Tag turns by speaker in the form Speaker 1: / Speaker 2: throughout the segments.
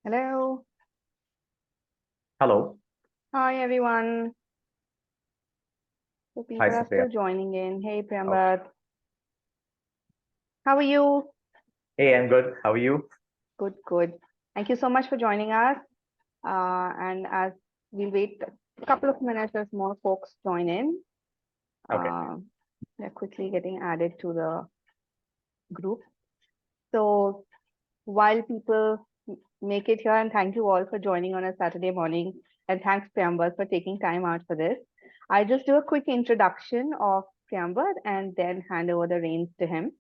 Speaker 1: Hello.
Speaker 2: Hello.
Speaker 1: Hi, everyone. So
Speaker 2: Hi,
Speaker 1: people are
Speaker 2: Supriya.
Speaker 1: still joining in. Hey,
Speaker 2: Okay.
Speaker 1: Priyambad. How are you?
Speaker 2: Hey, I'm good. How are you?
Speaker 1: Good, good. Thank you so much for joining us. And as we'll wait a couple of minutes as more folks join in,
Speaker 2: Okay.
Speaker 1: uh, they're quickly getting added to the group. So while people make it here, and thank you all for joining on a Saturday morning, and thanks Priyambad for taking time out for this. I'll just do a quick introduction of Priyambad and then hand over the reins to him.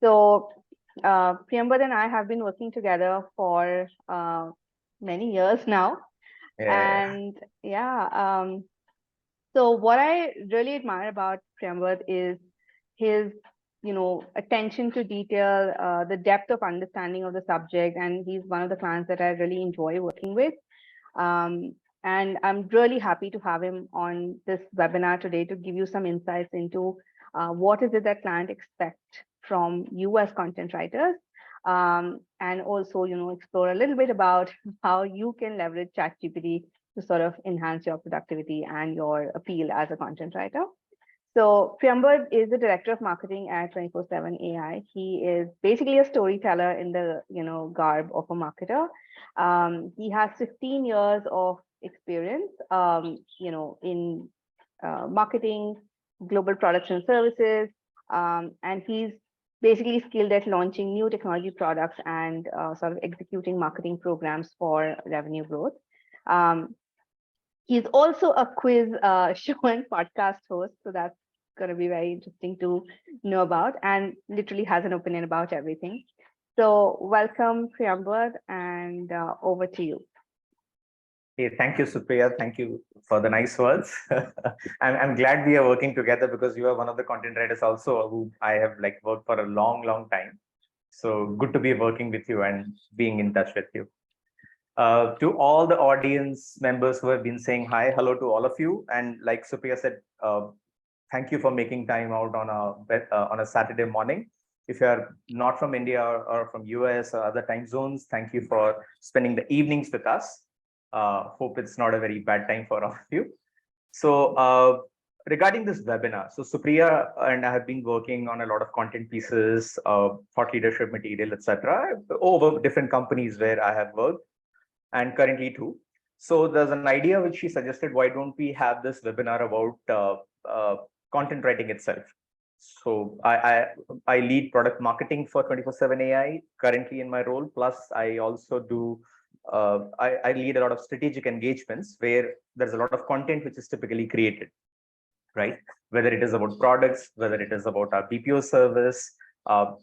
Speaker 1: So, Priyambad and I have been working together for many years now.
Speaker 2: Yeah.
Speaker 1: And yeah, so what I really admire about Priyambad is his, attention to detail, the depth of understanding of the subject, and he's one of the clients that I really enjoy working with. Um, and I'm really happy to have him on this webinar today to give you some insights into what is it that clients expect from you as content writers, and also, explore a little bit about how you can leverage ChatGPT to sort of enhance your productivity and your appeal as a content writer. So Priyambad is the director of marketing at 24/7 AI. He is basically a storyteller in the garb of a marketer. He has 15 years of experience, in marketing, global products and services, and he's basically skilled at launching new technology products and sort of executing marketing programs for revenue growth. Um, He's also a quiz show and podcast host, so that's going to be very interesting to know about, and literally has an opinion about everything. So welcome, Priyambad, and over to you.
Speaker 2: Hey, thank you, Supriya. Thank you for the nice words. I'm glad we are working together because you are one of the content writers also who I have like worked for a long time. So good to be working with you and being in touch with you. To all the audience members who have been saying hi, hello to all of you. And like Supriya said, thank you for making time out on a Saturday morning. If you are not from India or from US or other time zones, thank you for spending the evenings with us. Hope it's not a very bad time for all of you. So regarding this webinar, so Supriya and I have been working on a lot of content pieces, thought leadership material, etc., over different companies where I have worked and currently too. So there's an idea which she suggested, why don't we have this webinar about content writing itself? So I lead product marketing for 24/7 AI currently in my role. Plus, I also do I lead a lot of strategic engagements where there's a lot of content which is typically created, right? Whether it is about products, whether it is about our BPO service,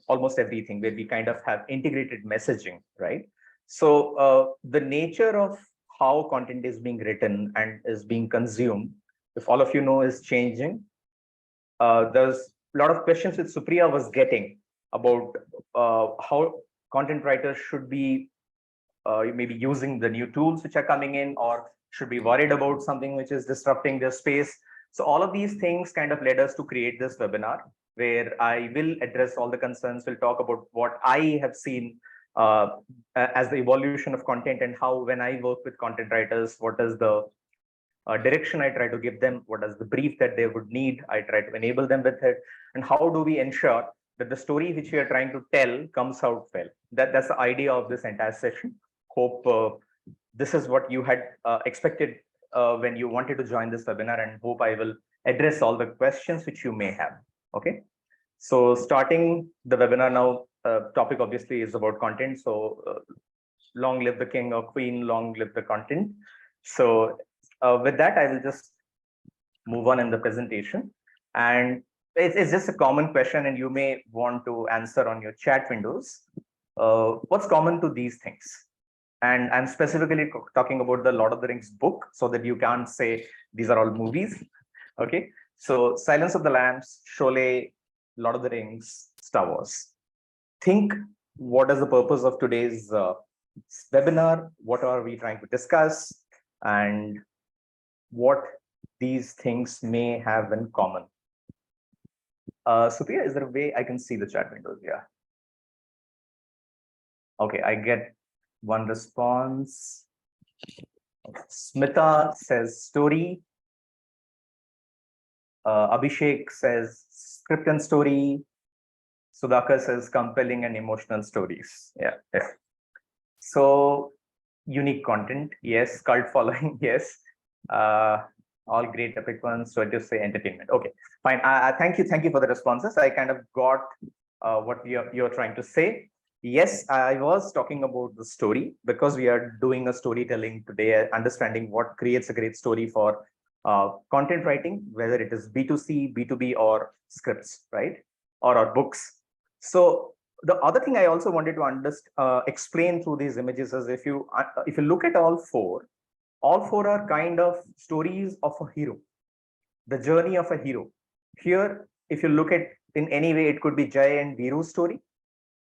Speaker 2: almost everything where we kind of have integrated messaging, right? So the nature of how content is being written and is being consumed, if all of you know, is changing. There's a lot of questions that Supriya was getting about how content writers should be maybe using the new tools which are coming in, or should be worried about something which is disrupting their space. So all of these things kind of led us to create this webinar where I will address all the concerns. We'll talk about what I have seen as the evolution of content, and how when I work with content writers, what is the direction I try to give them, what is the brief that they would need, I try to enable them with it, and how do we ensure that the story which we are trying to tell comes out well. That's the idea of this entire session. Hope this is what you had expected when you wanted to join this webinar, and hope I will address all the questions which you may have. Okay, so starting the webinar now, topic obviously is about content. So long live the king or queen, long live the content. So with that, I will just move on in the presentation. And it's just a common question, and you may want to answer on your chat windows. What's common to these things? And I'm specifically talking about the Lord of the Rings book, so that you can't say these are all movies. Okay, so Silence of the Lambs, Sholay, Lord of the Rings, Star Wars. Think, what is the purpose of today's webinar? What are we trying to discuss? And what these things may have in common. Supriya, is there a way I can see the chat windows? Yeah. Okay, I get One response. Smita says story. Abhishek says script and story. Sudhakar says compelling and emotional stories. Yeah. So unique content, yes. Cult following, yes. Uh, all great epic ones. So I just say entertainment. Okay, fine. Thank you for the responses. I kind of got what you're trying to say. Yes, I was talking about the story because we are doing a storytelling today, understanding what creates a great story for content writing, whether it is B2C, B2B, or scripts, right? Or books. So the other thing I also wanted to explain through these images is if you look at all four are kind of stories of a hero, the journey of a hero. Here, if you look at in any way, it could be Jay and Viru's story,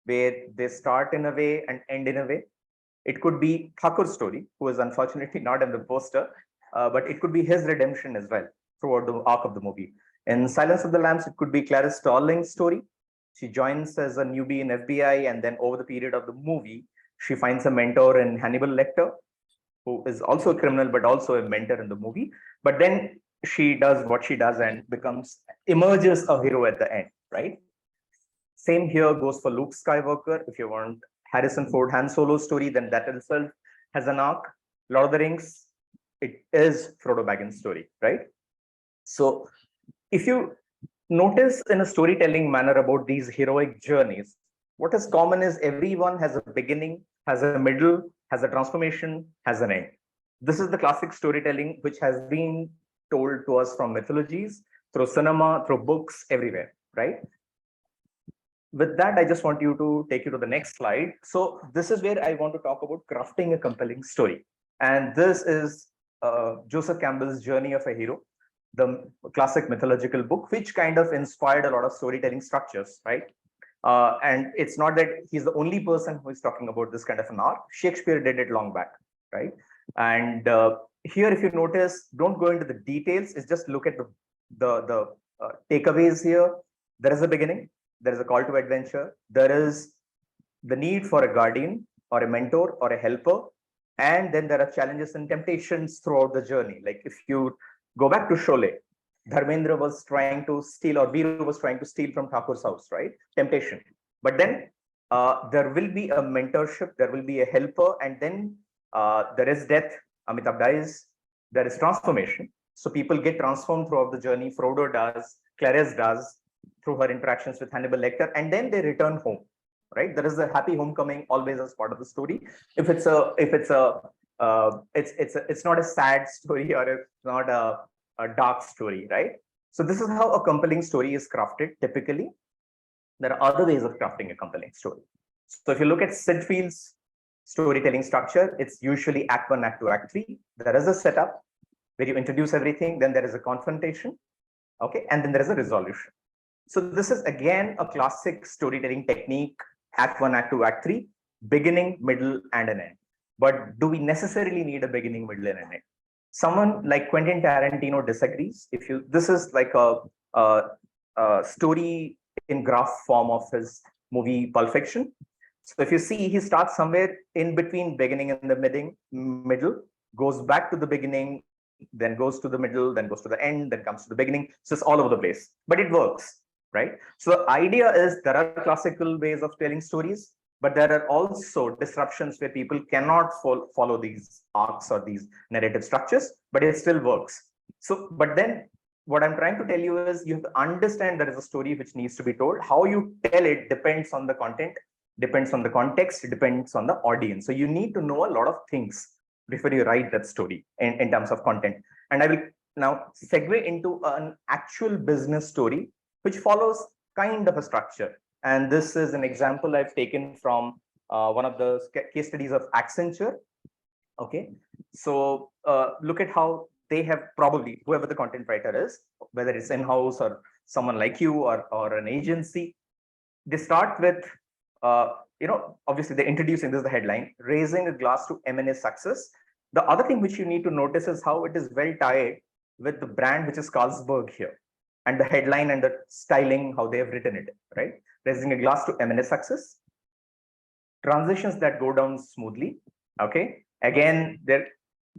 Speaker 2: where they start in a way and end in a way. It could be Thakur's story, who is unfortunately not in the poster, but it could be his redemption as well throughout the arc of the movie. In Silence of the Lambs, it could be Clarice Starling's story. She joins as a newbie in FBI, and then over the period of the movie, she finds a mentor in Hannibal Lecter, who is also a criminal but also a mentor in the movie. But then she does what she does and emerges a hero at the end, right? Same here goes for Luke Skywalker. If you want Harrison Ford Han Solo story, then that itself has an arc. Lord of the Rings, it is Frodo Baggins' story, right? So if you notice in a storytelling manner about these heroic journeys, what is common is everyone has a beginning, has a middle, has a transformation, has an end. This is the classic storytelling which has been told to us from mythologies, through cinema, through books, everywhere, right? With that, I just want you to take you to the next slide. So this is where I want to talk about crafting a compelling story. And this is Joseph Campbell's Journey of a Hero, the classic mythological book, which kind of inspired a lot of storytelling structures, right? And it's not that he's the only person who is talking about this kind of an art. Shakespeare did it long back, right? And here, if you notice, don't go into the details. It's just look at the takeaways here. There is a beginning. There is a call to adventure. There is the need for a guardian or a mentor or a helper. And then there are challenges and temptations throughout the journey. Like if you go back to Sholay, Dharmendra was trying to steal, or Viru was trying to steal from Thakur's house, right? Temptation. But then there will be a mentorship, there will be a helper, and then there is death. Amitabh dies. There is transformation. So people get transformed throughout the journey. Frodo does, Clarice does, through her interactions with Hannibal Lecter, and then they return home. Right? There is a happy homecoming always as part of the story. It's not a sad story or it's not a dark story, right? So this is how a compelling story is crafted. Typically, there are other ways of crafting a compelling story. So if you look at Sid Field's storytelling structure, it's usually Act 1, Act 2, Act 3. There is a setup where you introduce everything, then there is a confrontation, okay, and then there is a resolution. So this is again a classic storytelling technique, Act 1, Act 2, Act 3, beginning, middle, and an end. But do we necessarily need a beginning, middle, and an end? Someone like Quentin Tarantino disagrees. This is like a story in graph form of his movie Pulp Fiction. So if you see, he starts somewhere in between beginning and the middle, goes back to the beginning, then goes to the middle, then goes to the end, then comes to the beginning. So it's all over the place, but it works, right? So the idea is there are classical ways of telling stories, but there are also disruptions where people cannot follow these arcs or these narrative structures, but it still works. So, but then what I'm trying to tell you is you have to understand there is a story which needs to be told. How you tell it depends on the content, depends on the context, depends on the audience. So you need to know a lot of things before you write that story in terms of content. And I will now segue into an actual business story, which follows kind of a structure. And this is an example I've taken from one of the case studies of Accenture. Okay, so look at how they have probably, whoever the content writer is, whether it's in-house or someone like you or an agency, they start with, obviously they're introducing, this is the headline, raising a glass to M&A success. The other thing which you need to notice is how it is well tied with the brand, which is Carlsberg here, and the headline and the styling, how they have written it, right? Raising a glass to M&A success. transitions that go down smoothly. Okay, again they're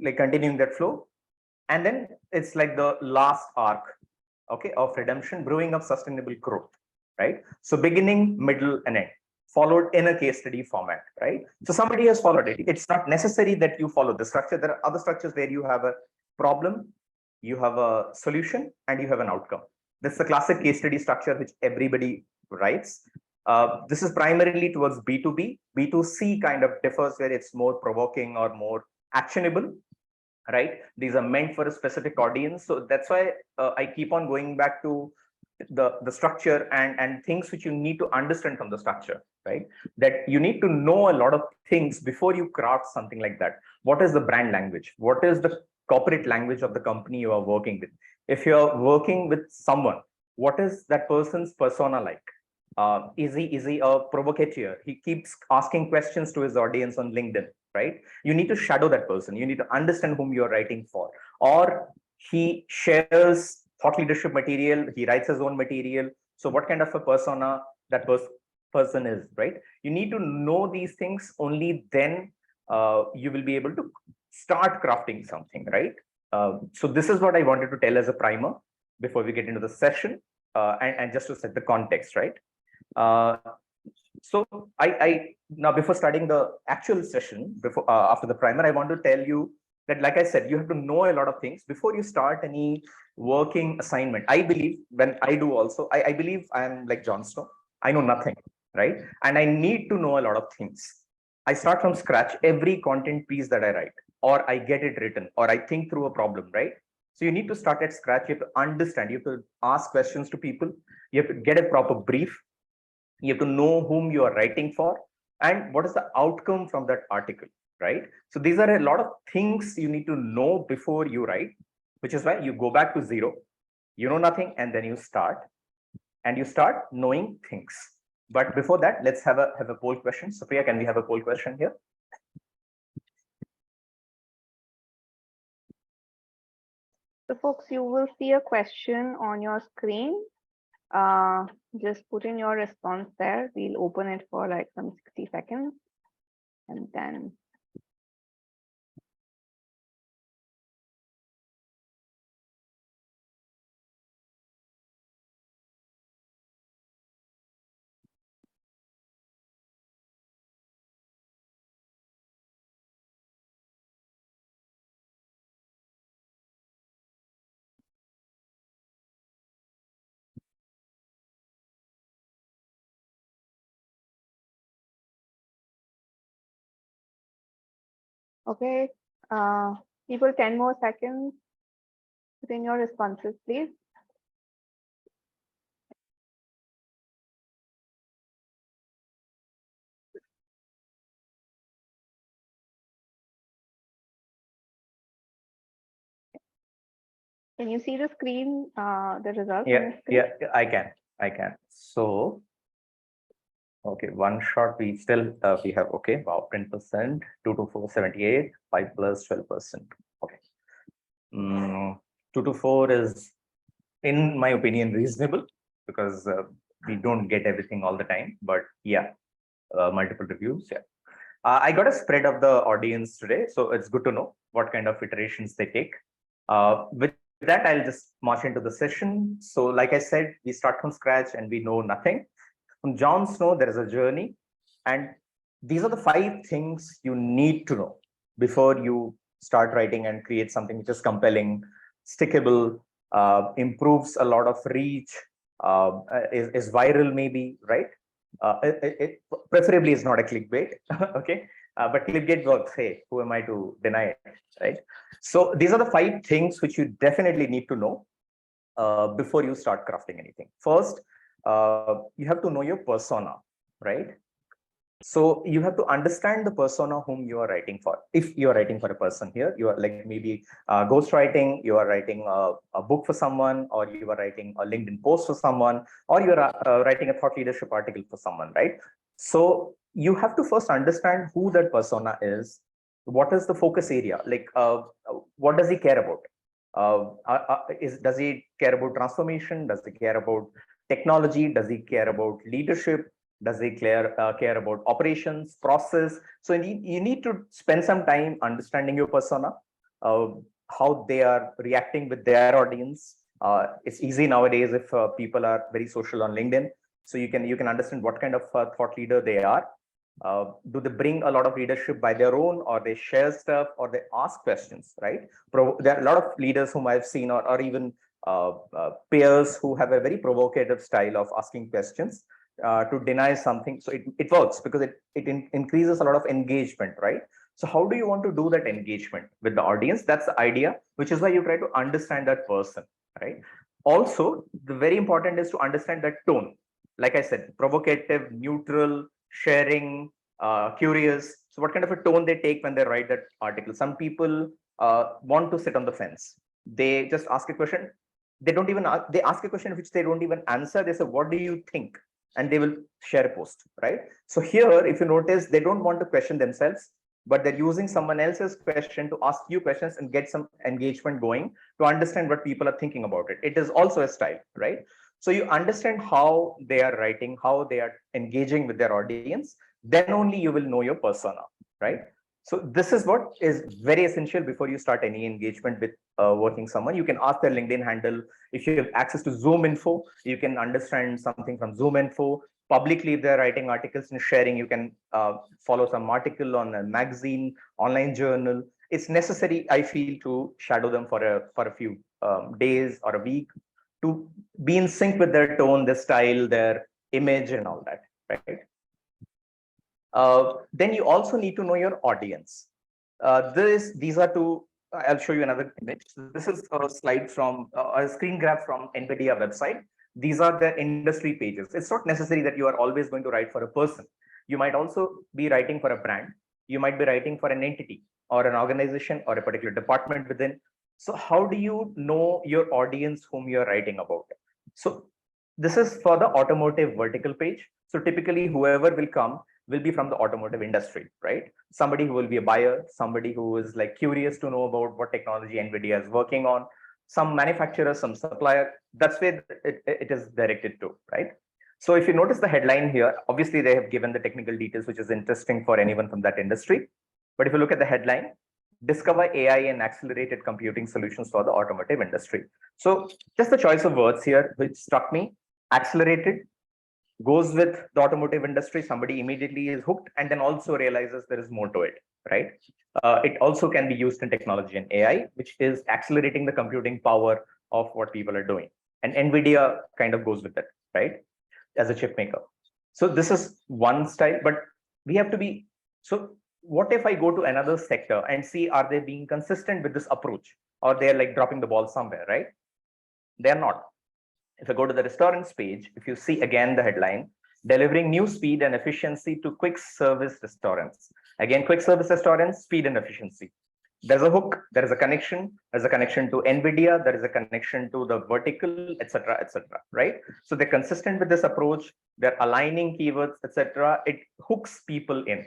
Speaker 2: like continuing that flow, and then it's like the last arc, okay, of redemption, brewing of sustainable growth, right? So beginning, middle, and end, followed in a case study format, right? So somebody has followed it. It's not necessary that you follow the structure. There are other structures where you have a problem, you have a solution, and you have an outcome. This is the classic case study structure which everybody writes. This is primarily towards B2B. B2C kind of differs, where it's more provoking or more actionable, right? These are meant for a specific audience. So that's why I keep on going back to the structure and things which you need to understand from the structure, right? That you need to know a lot of things before you craft something like that. What is the brand language? What is the corporate language of the company you are working with? If you're working with someone, what is that person's persona like? Is he a provocateur? He keeps asking questions to his audience on LinkedIn, right? You need to shadow that person. You need to understand whom you're writing for. Or he shares thought leadership material, he writes his own material. So what kind of a persona that person is, right? You need to know these things. Only then you will be able to start crafting something, right? So this is what I wanted to tell as a primer before we get into the session, and just to set the context, right? Uh, so I now, before starting the actual session, before after the primer, I want to tell you that, like I said, you have to know a lot of things before you start any working assignment. I believe, when I do also, I believe I am like Jon Snow. I know nothing, right? And I need to know a lot of things. I start from scratch every content piece that I write, or I get it written, or I think through a problem, right? So you need to start at scratch. You have to understand. You have to ask questions to people. You have to get a proper brief. You have to know whom you are writing for and what is the outcome from that article, right? So these are a lot of things you need to know before you write, which is why you go back to zero. You know nothing, and then you start, and you start knowing things. But before that, let's have a poll question. Supriya, can we have a poll question here?
Speaker 1: So folks, you will see a question on your screen. Uh, just put in your response there. We'll open it for like some 60 seconds. And then okay, people, 10 more seconds. Put in your responses, please. Can you see the screen, the results on the screen?
Speaker 2: Yeah, I can. So, okay, one shot, we still we have, okay, wow, 10%, 2 to 4, 78, 5 plus 12%. Okay. 2 to 4 is, in my opinion, reasonable, because we don't get everything all the time. But yeah, multiple reviews. Yeah. I got a spread of the audience today, so it's good to know what kind of iterations they take. With that, I'll just march into the session. So, like I said, we start from scratch and we know nothing. From Jon Snow, there is a journey, and these are the 5 things you need to know before you start writing and create something which is compelling, stickable, improves a lot of reach, is viral, maybe, right? It preferably is not a clickbait, okay? But clickbait works. Hey, who am I to deny it, right? So these are the 5 things which you definitely need to know before you start crafting anything. First, you have to know your persona, right? So you have to understand the persona whom you are writing for. If you are writing for a person here, you are like maybe ghost writing, you are writing a book for someone, or you are writing a LinkedIn post for someone, or you are writing a thought leadership article for someone, right? So you have to first understand who that persona is. What is the focus area? Like, what does he care about? Does he care about transformation? Does he care about technology? Does he care about leadership? Does he care about operations, process? So you need to spend some time understanding your persona, uh, how they are reacting with their audience. It's easy nowadays if people are very social on LinkedIn, so you can understand what kind of thought leader they are. Do they bring a lot of leadership by their own, or they share stuff, or they ask questions, right? There are a lot of leaders whom I've seen, or even peers who have a very provocative style of asking questions to deny something. So it works because it increases a lot of engagement, right? So how do you want to do that engagement with the audience? That's the idea, which is why you try to understand that person, right? Also, the very important is to understand that tone. Like I said, provocative, neutral, sharing, curious. So what kind of a tone they take when they write that article? Some people want to sit on the fence. They just ask a question. They don't even ask, they ask a question which they don't even answer. They say, "What do you think?" And they will share a post, right? So here, if you notice, they don't want to question themselves, but they're using someone else's question to ask you questions and get some engagement going to understand what people are thinking about it. It is also a style, right? So you understand how they are writing, how they are engaging with their audience, then only you will know your persona, right? So this is what is very essential before you start any engagement with working someone. You can ask their LinkedIn handle. If you have access to Zoom info, you can understand something from Zoom info. Publicly, if they're writing articles and sharing, you can follow some article on a magazine, online journal. It's necessary, I feel, to shadow them for a few days or a week to be in sync with their tone, their style, their image, and all that, right? Then you also need to know your audience. These are two. I'll show you another image. This is a slide from a screen grab from NVIDIA website. These are the industry pages. It's not necessary that you are always going to write for a person. You might also be writing for a brand. You might be writing for an entity or an organization or a particular department within. So how do you know your audience whom you're writing about? So this is for the automotive vertical page. So typically whoever will come will be from the automotive industry, right? Somebody who will be a buyer, somebody who is like curious to know about what technology NVIDIA is working on, some manufacturer, some supplier. That's where it is directed to, right? So if you notice the headline here, obviously they have given the technical details, which is interesting for anyone from that industry. But if you look at the headline, discover AI and accelerated computing solutions for the automotive industry. So just the choice of words here, which struck me, accelerated, goes with the automotive industry. Somebody immediately is hooked and then also realizes there is more to it, right? It also can be used in technology and AI, which is accelerating the computing power of what people are doing. And NVIDIA kind of goes with it, right? As a chip maker. So this is one style, but we have to be, so what if I go to another sector and see, are they being consistent with this approach, or they're like dropping the ball somewhere, right? They're not. If I go to the restaurants page, if you see again the headline, delivering new speed and efficiency to quick service restaurants. Again, quick service restaurants, speed and efficiency. There's a hook, there is a connection, there's a connection to NVIDIA, there is a connection to the vertical, etc., right? So they're consistent with this approach, they're aligning keywords, etc. It hooks people in,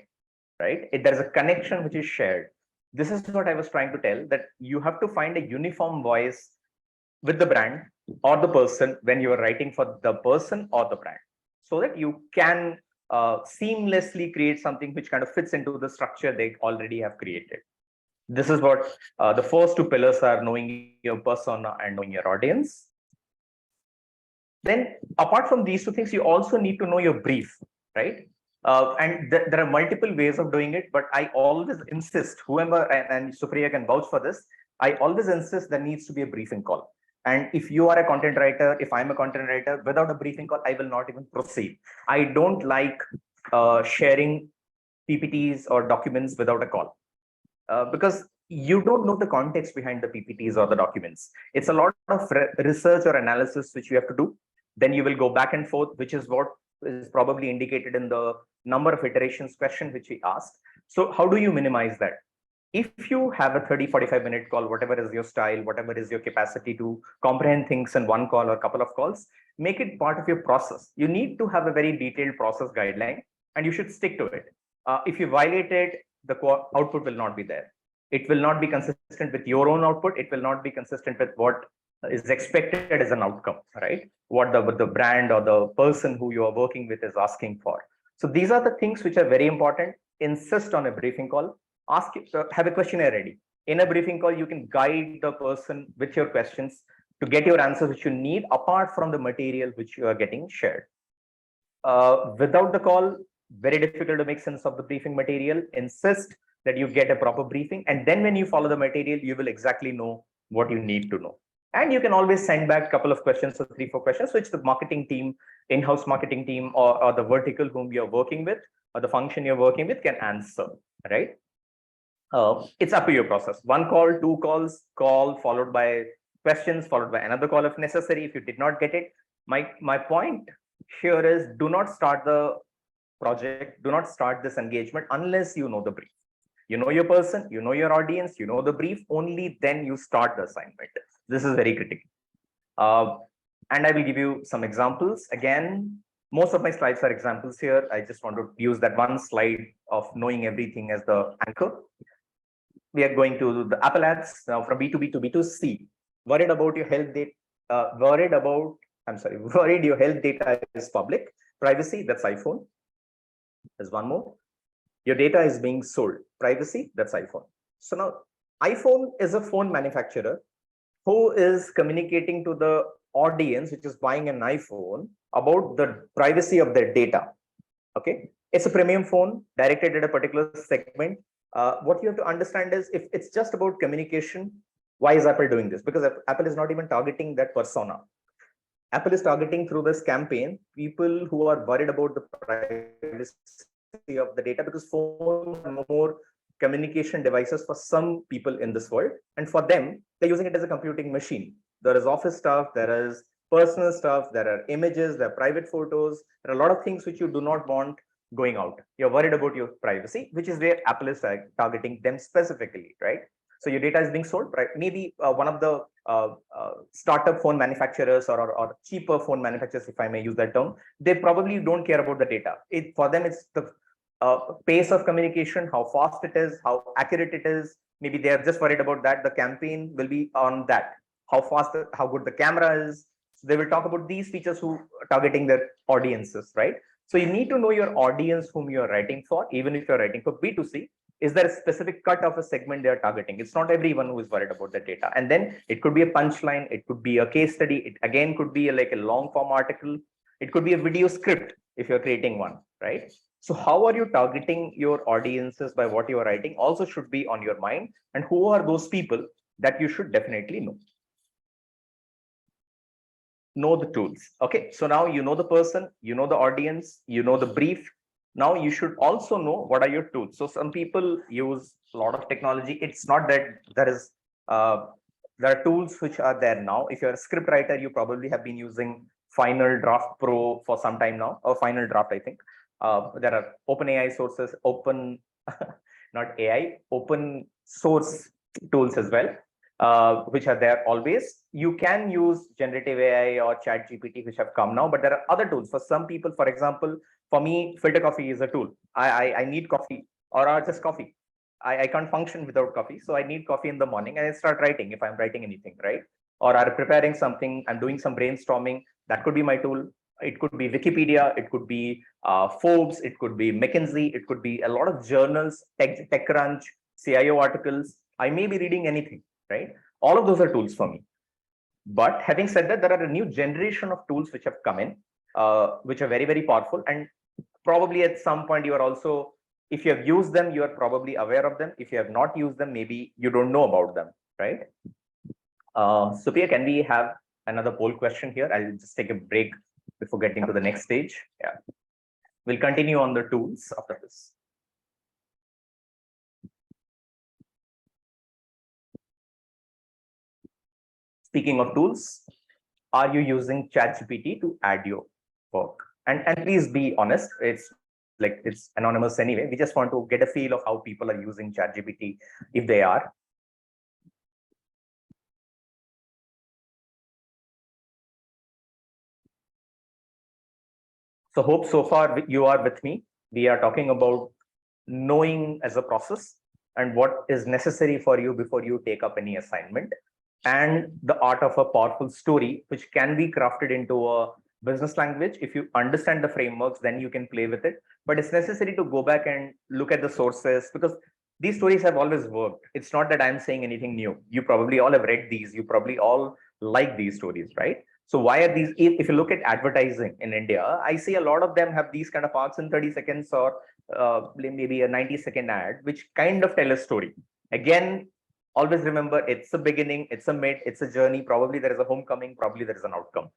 Speaker 2: right? There's a connection which is shared. This is what I was trying to tell, that you have to find a uniform voice with the brand or the person when you are writing for the person or the brand, so that you can seamlessly create something which kind of fits into the structure they already have created. This is what the first two pillars are: knowing your persona and knowing your audience. Then apart from these two things, you also need to know your brief, right? And there are multiple ways of doing it, but I always insist, whoever, and Supriya can vouch for this, I always insist there needs to be a briefing call. And if you are a content writer, if I'm a content writer, without a briefing call, I will not even proceed. I don't like sharing PPTs or documents without a call, because you don't know the context behind the PPTs or the documents. It's a lot of research or analysis which you have to do. Then you will go back and forth, which is what is probably indicated in the number of iterations question which we asked. So how do you minimize that? If you have a 30-45 minute call, whatever is your style, whatever is your capacity to comprehend things in one call or a couple of calls, make it part of your process. You need to have a very detailed process guideline and you should stick to it. If you violate it, the output will not be there. It will not be consistent with your own output. It will not be consistent with what is expected as an outcome, right? What the brand or the person who you are working with is asking for. So these are the things which are very important. Insist on a briefing call. Have a questionnaire ready. In a briefing call, you can guide the person with your questions to get your answers which you need apart from the material which you are getting shared. Without the call, very difficult to make sense of the briefing material. Insist that you get a proper briefing, and then when you follow the material, you will exactly know what you need to know. And you can always send back a couple of questions or 3, 4 questions, which the marketing team, in-house marketing team, or the vertical whom you're working with, or the function you're working with can answer, right? It's up to your process. 1 call, 2 calls, call followed by questions, followed by another call if necessary. If you did not get it, my point here is, do not start the project, do not start this engagement unless you know the brief. You know your person, you know your audience, you know the brief, only then you start the assignment. This is very critical. And I will give you some examples. Again, most of my slides are examples here. I just want to use that one slide of knowing everything as the anchor. We are going to the Apple ads now from B2B to B2C. Worried about your health data, worried your health data is public. Privacy, that's iPhone. There's one more. Your data is being sold. Privacy, that's iPhone. So now iPhone is a phone manufacturer who is communicating to the audience which is buying an iPhone about the privacy of their data. Okay, it's a premium phone directed at a particular segment. What you have to understand is, if it's just about communication, why is Apple doing this? Because Apple is not even targeting that persona. Apple is targeting through this campaign people who are worried about the privacy of the data, because phones are more communication devices for some people in this world, and for them, they're using it as a computing machine. There is office stuff, there is personal stuff, there are images, there are private photos, there are a lot of things which you do not want going out. You're worried about your privacy, which is where Apple is targeting them specifically, right? So your data is being sold, right? Maybe one of the startup phone manufacturers or cheaper phone manufacturers, if I may use that term, they probably don't care about the data. For them, it's the pace of communication, how fast it is, how accurate it is. Maybe they are just worried about that. The campaign will be on that, how fast, how good the camera is. So they will talk about these features who are targeting their audiences, right? So you need to know your audience whom you are writing for. Even if you're writing for B2C, is there a specific cut of a segment they are targeting? It's not everyone who is worried about the data. And then it could be a punchline, it could be a case study, it again could be like a long form article, it could be a video script if you're creating one, right? So how are you targeting your audiences by what you are writing also should be on your mind. And who are those people that you should definitely know? Know the tools. Okay, so now you know the person, you know the audience, you know the brief. Now you should also know what are your tools. So some people use a lot of technology. It's not that there are tools which are there now. If you're a script writer, you probably have been using Final Draft Pro for some time now, or Final Draft, I think. There are open AI sources, not AI, open source tools as well, which are there always. You can use generative AI or ChatGPT, which have come now, but there are other tools. For some people, for example, for me, filter coffee is a tool. I need coffee, or just coffee. I can't function without coffee. So I need coffee in the morning and I start writing if I'm writing anything, right? Or I'm preparing something, I'm doing some brainstorming. That could be my tool. It could be Wikipedia, it could be Forbes, it could be McKinsey, it could be a lot of journals, TechCrunch, CIO articles. I may be reading anything, right? All of those are tools for me. But having said that, there are a new generation of tools which have come in, which are very, very powerful. And probably at some point you are also, if you have used them, you are probably aware of them. If you have not used them, maybe you don't know about them, right? Supriya, can we have another poll question here? I'll just take a break before getting to the next stage. Yeah, we'll continue on the tools after this. Speaking of tools, are you using ChatGPT to add your work? And please be honest, it's anonymous anyway. We just want to get a feel of how people are using ChatGPT, if they are. So hope so far you are with me. We are talking about knowing as a process and what is necessary for you before you take up any assignment. and the art of a powerful story, which can be crafted into a business language. If you understand the frameworks, then you can play with it. But it's necessary to go back and look at the sources, because these stories have always worked. It's not that I'm saying anything new. You probably all have read these. You probably all like these stories, right? So why are these? If you look at advertising in India, I see a lot of them have these kind of arcs in 30 seconds or maybe a 90-second ad, which kind of tell a story. Again, always remember, it's a beginning, it's a mid, it's a journey. Probably there is a homecoming, probably there is an outcome.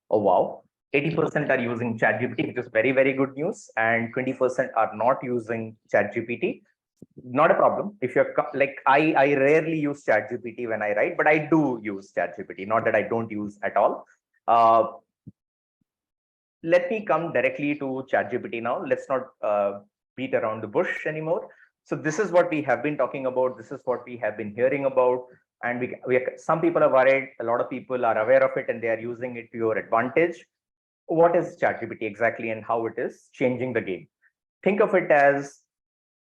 Speaker 2: Oh wow, 80% are using ChatGPT, which is very, very good news, and 20% are not using ChatGPT. Not a problem. If you're like, I rarely use ChatGPT when I write, but I do use ChatGPT. Not that I don't use at all. Let me come directly to ChatGPT now. Let's not beat around the bush anymore. So this is what we have been talking about. This is what we have been hearing about. And some people are worried. A lot of people are aware of it and they are using it to your advantage. What is ChatGPT exactly and how it is changing the game? Think of it as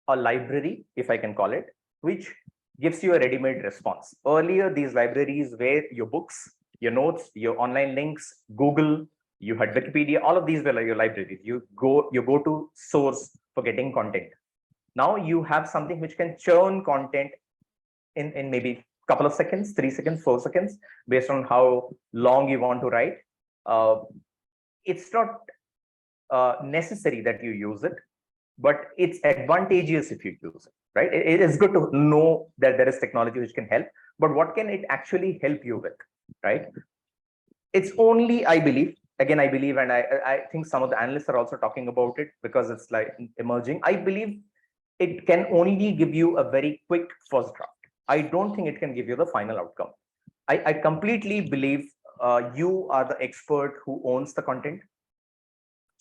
Speaker 2: a library, if I can call it, which gives you a ready-made response. Earlier, these libraries were your books, your notes, your online links, Google, you had Wikipedia, all of these were like your libraries. You go to source for getting content. Now you have something which can churn content in maybe a couple of seconds, 3 seconds, 4 seconds, based on how long you want to write. It's not necessary that you use it, but it's advantageous if you use it, right? It is good to know that there is technology which can help, but what can it actually help you with, right? It's only, I believe, again, I believe, and I think some of the analysts are also talking about it because it's like emerging. I believe it can only give you a very quick first draft. I don't think it can give you the final outcome. I completely believe you are the expert who owns the content.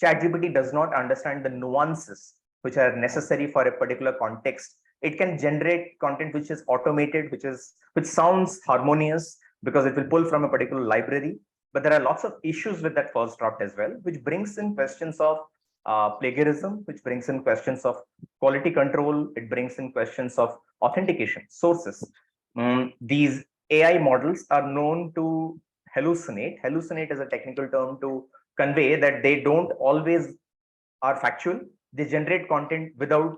Speaker 2: ChatGPT does not understand the nuances which are necessary for a particular context. It can generate content which is automated, which sounds harmonious because it will pull from a particular library. But there are lots of issues with that first draft as well, which brings in questions of plagiarism, which brings in questions of quality control. It brings in questions of authentication, sources. These AI models are known to hallucinate. Hallucinate is a technical term to convey that they don't always are factual. They generate content without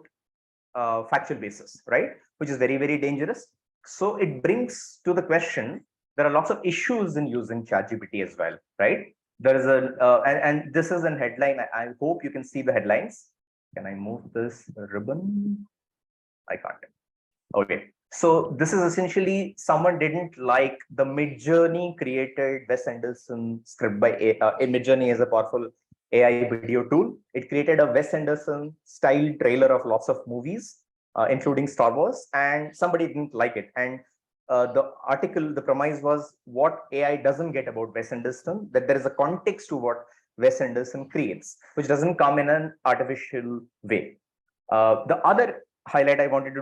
Speaker 2: factual basis, right? Which is very, very dangerous. So it brings to the question, there are lots of issues in using ChatGPT as well, right? There is and this is an headline. I hope you can see the headlines. Can I move this ribbon? I can't. Okay. So this is essentially someone didn't like the Midjourney created Wes Anderson script by Midjourney is a powerful AI video tool. It created a Wes Anderson style trailer of lots of movies, including Star Wars, and somebody didn't like it. And the article, the premise was what AI doesn't get about Wes Anderson, that there is a context to what Wes Anderson creates, which doesn't come in an artificial way. The other highlight I wanted to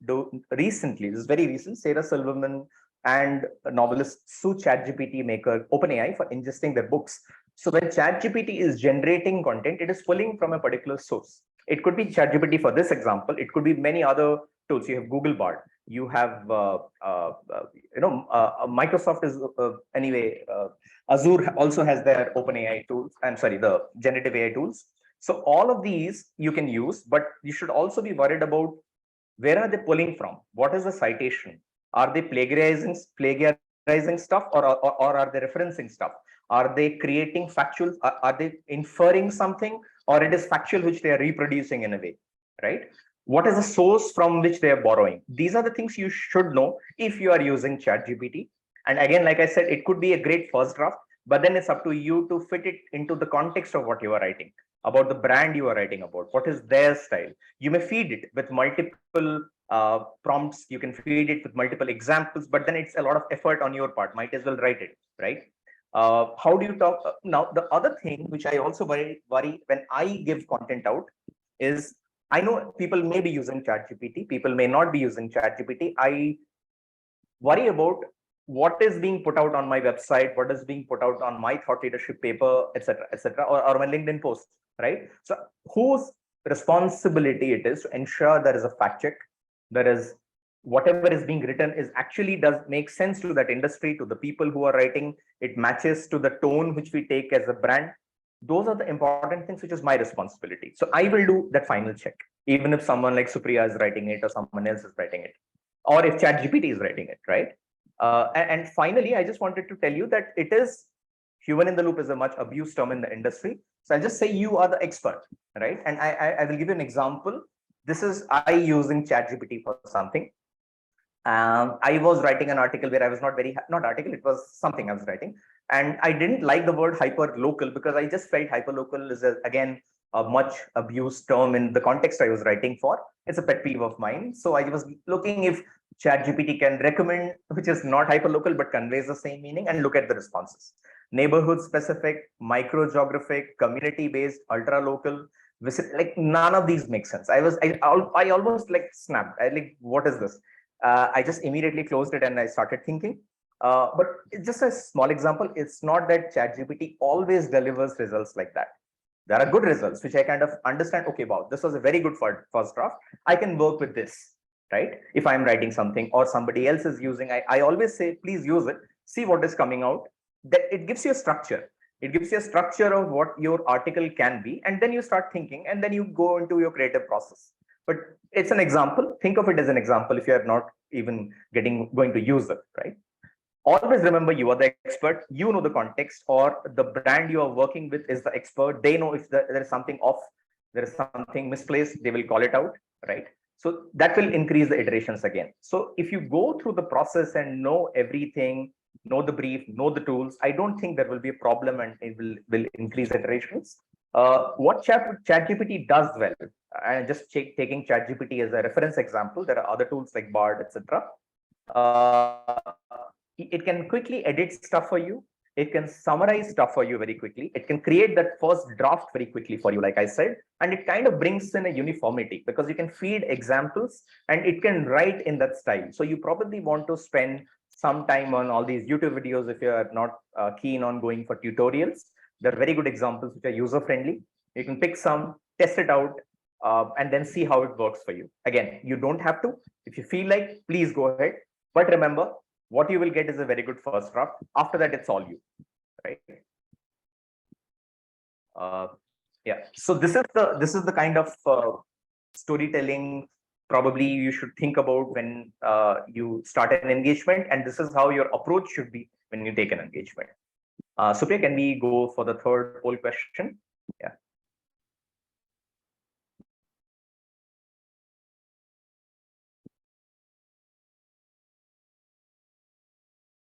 Speaker 2: do recently, this is very recent, Sarah Silverman and novelist Sue ChatGPT maker OpenAI for ingesting their books. So when ChatGPT is generating content, it is pulling from a particular source. It could be ChatGPT for this example. It could be many other tools. You have Google Bard. You have, Microsoft is anyway. Azure also has their OpenAI tools. I'm sorry, the generative AI tools. So all of these you can use, but you should also be worried about where are they pulling from? What is the citation? Are they plagiarizing stuff, or are they referencing stuff? Are they creating factual? Are they inferring something, or it is factual which they are reproducing in a way, right? What is the source from which they are borrowing? These are the things you should know if you are using ChatGPT. And again, like I said, it could be a great first draft, but then it's up to you to fit it into the context of what you are writing, about the brand you are writing about, what is their style. You may feed it with multiple prompts, you can feed it with multiple examples, but then it's a lot of effort on your part. Might as well write it, right? How do you talk? Now, the other thing which I also worry when I give content out is, I know people may be using ChatGPT, people may not be using ChatGPT. I worry about what is being put out on my website, what is being put out on my thought leadership paper, etc., or my LinkedIn post, right? So whose responsibility it is to ensure there is a fact check, there is whatever is being written is actually does make sense to that industry, to the people who are writing. It matches to the tone which we take as a brand. Those are the important things, which is my responsibility. So I will do that final check, even if someone like Supriya is writing it or someone else is writing it, or if ChatGPT is writing it, right? And finally, I just wanted to tell you that it is human in the loop is a much abused term in the industry. So I'll just say you are the expert, right? And I will give you an example. This is I using ChatGPT for something. I was writing an article where I was not article, it was something I was writing. And I didn't like the word hyper local because I just felt hyper local is again a much abused term in the context I was writing for. It's a pet peeve of mine. So I was looking if ChatGPT can recommend, which is not hyper local but conveys the same meaning, and look at the responses. Neighborhood specific, micro geographic, community based, ultra local, visit, like none of these make sense. I almost like snapped. I like, what is this? I just immediately closed it and I started thinking. But it's just a small example. It's not that ChatGPT always delivers results like that. There are good results, which I kind of understand. Okay, wow, this was a very good first draft. I can work with this, right? If I'm writing something or somebody else is using, I always say, please use it, see what is coming out. That it gives you a structure. It gives you a structure of what your article can be, and then you start thinking, and then you go into your creative process. But it's an example. Think of it as an example if you are not even going to use it, right? Always remember you are the expert, you know the context, or the brand you are working with is the expert. They know if there is something off, there is something misplaced, they will call it out, right? So that will increase the iterations again. So if you go through the process and know everything, know the brief, know the tools, I don't think there will be a problem, and it will increase iterations. What ChatGPT does well, and just taking ChatGPT as a reference example, there are other tools like Bard, etc. It can quickly edit stuff for you. It can summarize stuff for you very quickly. It can create that first draft very quickly for you, like I said, and it kind of brings in a uniformity because you can feed examples and it can write in that style. So you probably want to spend some time on all these YouTube videos if you are not keen on going for tutorials. They're very good examples which are user friendly. You can pick some, test it out, and then see how it works for you. Again, you don't have to. If you feel like, please go ahead. But remember, what you will get is a very good first draft. After that, it's all you, right? Yeah. So this is the kind of storytelling probably you should think about when you start an engagement, and this is how your approach should be when you take an engagement. Supriya, can we go for the third poll question? Yeah.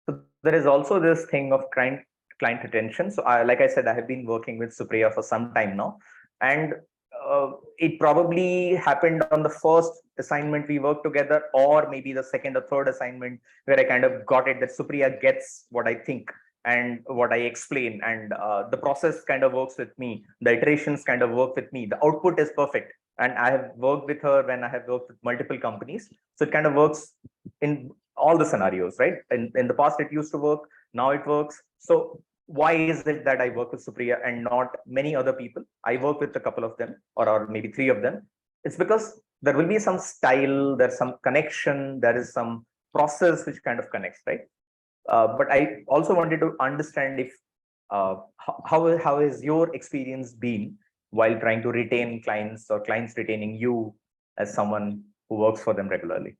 Speaker 2: So there is also this thing of client retention. So like I said, I have been working with Supriya for some time now, and it probably happened on the first assignment we worked together, or maybe the second or third assignment, where I kind of got it that Supriya gets what I think and what I explain, and the process kind of works with me. The iterations kind of work with me. The output is perfect, and I have worked with her when I have worked with multiple companies. So it kind of works in all the scenarios, right? In the past, it used to work. Now it works. So why is it that I work with Supriya and not many other people? I work with a couple of them, or maybe three of them. It's because there will be some style, there's some connection, there is some process which kind of connects, right? But I also wanted to understand if how has your experience been while trying to retain clients, or clients retaining you as someone who works for them regularly?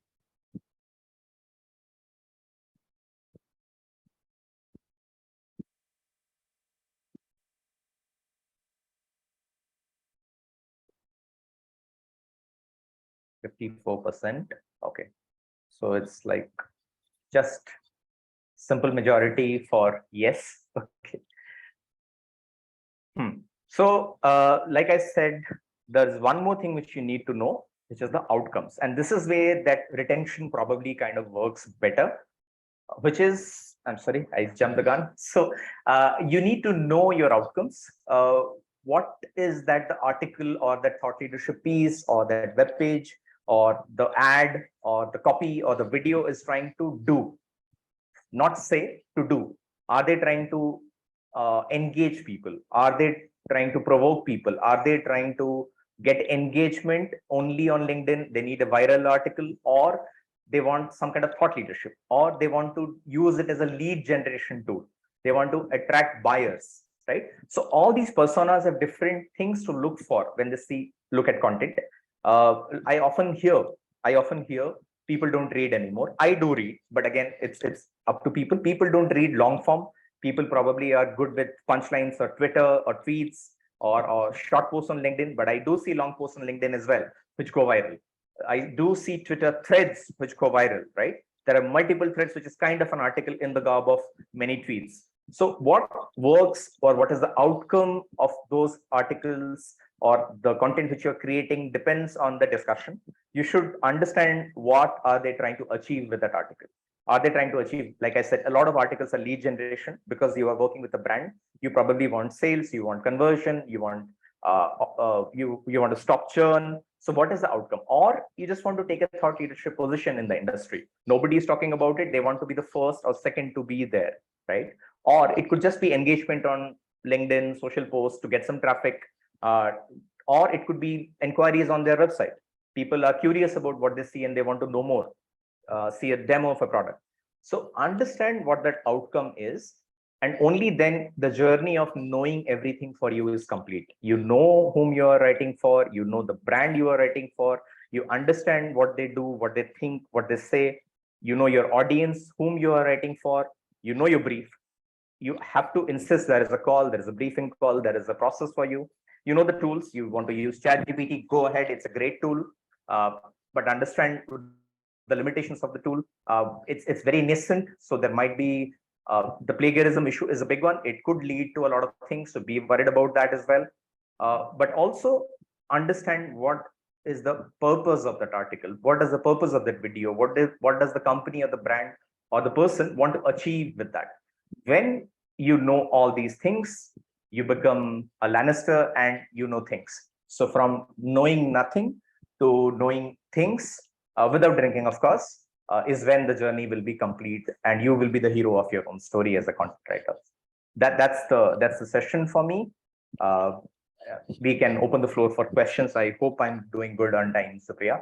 Speaker 2: %54. Okay. So it's like just simple majority for yes. Okay. So like I said, there's one more thing which you need to know, which is the outcomes. And this is where that retention probably kind of works better, which is, I'm sorry, I jumped the gun. So you need to know your outcomes. What is that the article or that thought leadership piece or that web page or the ad or the copy or the video is trying to do? Not say, to do. Are they trying to engage people? Are they trying to provoke people? Are they trying to get engagement only on LinkedIn? They need a viral article, or they want some kind of thought leadership, or they want to use it as a lead generation tool. They want to attract buyers, right? So all these personas have different things to look for when they look at content. Uh, I often hear, I often hear people don't read anymore. I do read, but again, it's up to people. People don't read long form. People probably are good with punchlines or Twitter or tweets or short posts on LinkedIn, but I do see long posts on LinkedIn as well, which go viral. I do see Twitter threads which go viral, right? There are multiple threads, which is kind of an article in the garb of many tweets. So what works, or what is the outcome of those articles or the content which you're creating, depends on the discussion. You should understand what are they trying to achieve with that article. Are they trying to achieve, like I said, a lot of articles are lead generation because you are working with a brand. You probably want sales, you want conversion, you want you want to stop churn. So what is the outcome? Or you just want to take a thought leadership position in the industry. Nobody is talking about it. They want to be the first or second to be there, right? Or it could just be engagement on LinkedIn, social posts to get some traffic, uh, or it could be inquiries on their website. People are curious about what they see and they want to know more, see a demo of a product. So understand what that outcome is, and only then the journey of knowing everything for you is complete. You know whom you are writing for, you know the brand you are writing for, you understand what they do, what they think, what they say, you know your audience, whom you are writing for, you know your brief. You have to insist there is a call, there is a briefing call, there is a process for you. You know the tools. You want to use ChatGPT, go ahead, it's a great tool, uh, but understand the limitations of the tool. It's very nascent, so there might be the plagiarism issue is a big one. It could lead to a lot of things, so be worried about that as well. But also understand what is the purpose of that article, what is the purpose of that video, what does the company or the brand or the person want to achieve with that. When you know all these things, you become a Lannister and you know things. So from knowing nothing to knowing things, without drinking, of course, is when the journey will be complete and you will be the hero of your own story as a content writer. That's the session for me. Uh, we can open the floor for questions. I hope I'm doing good on time, Supriya.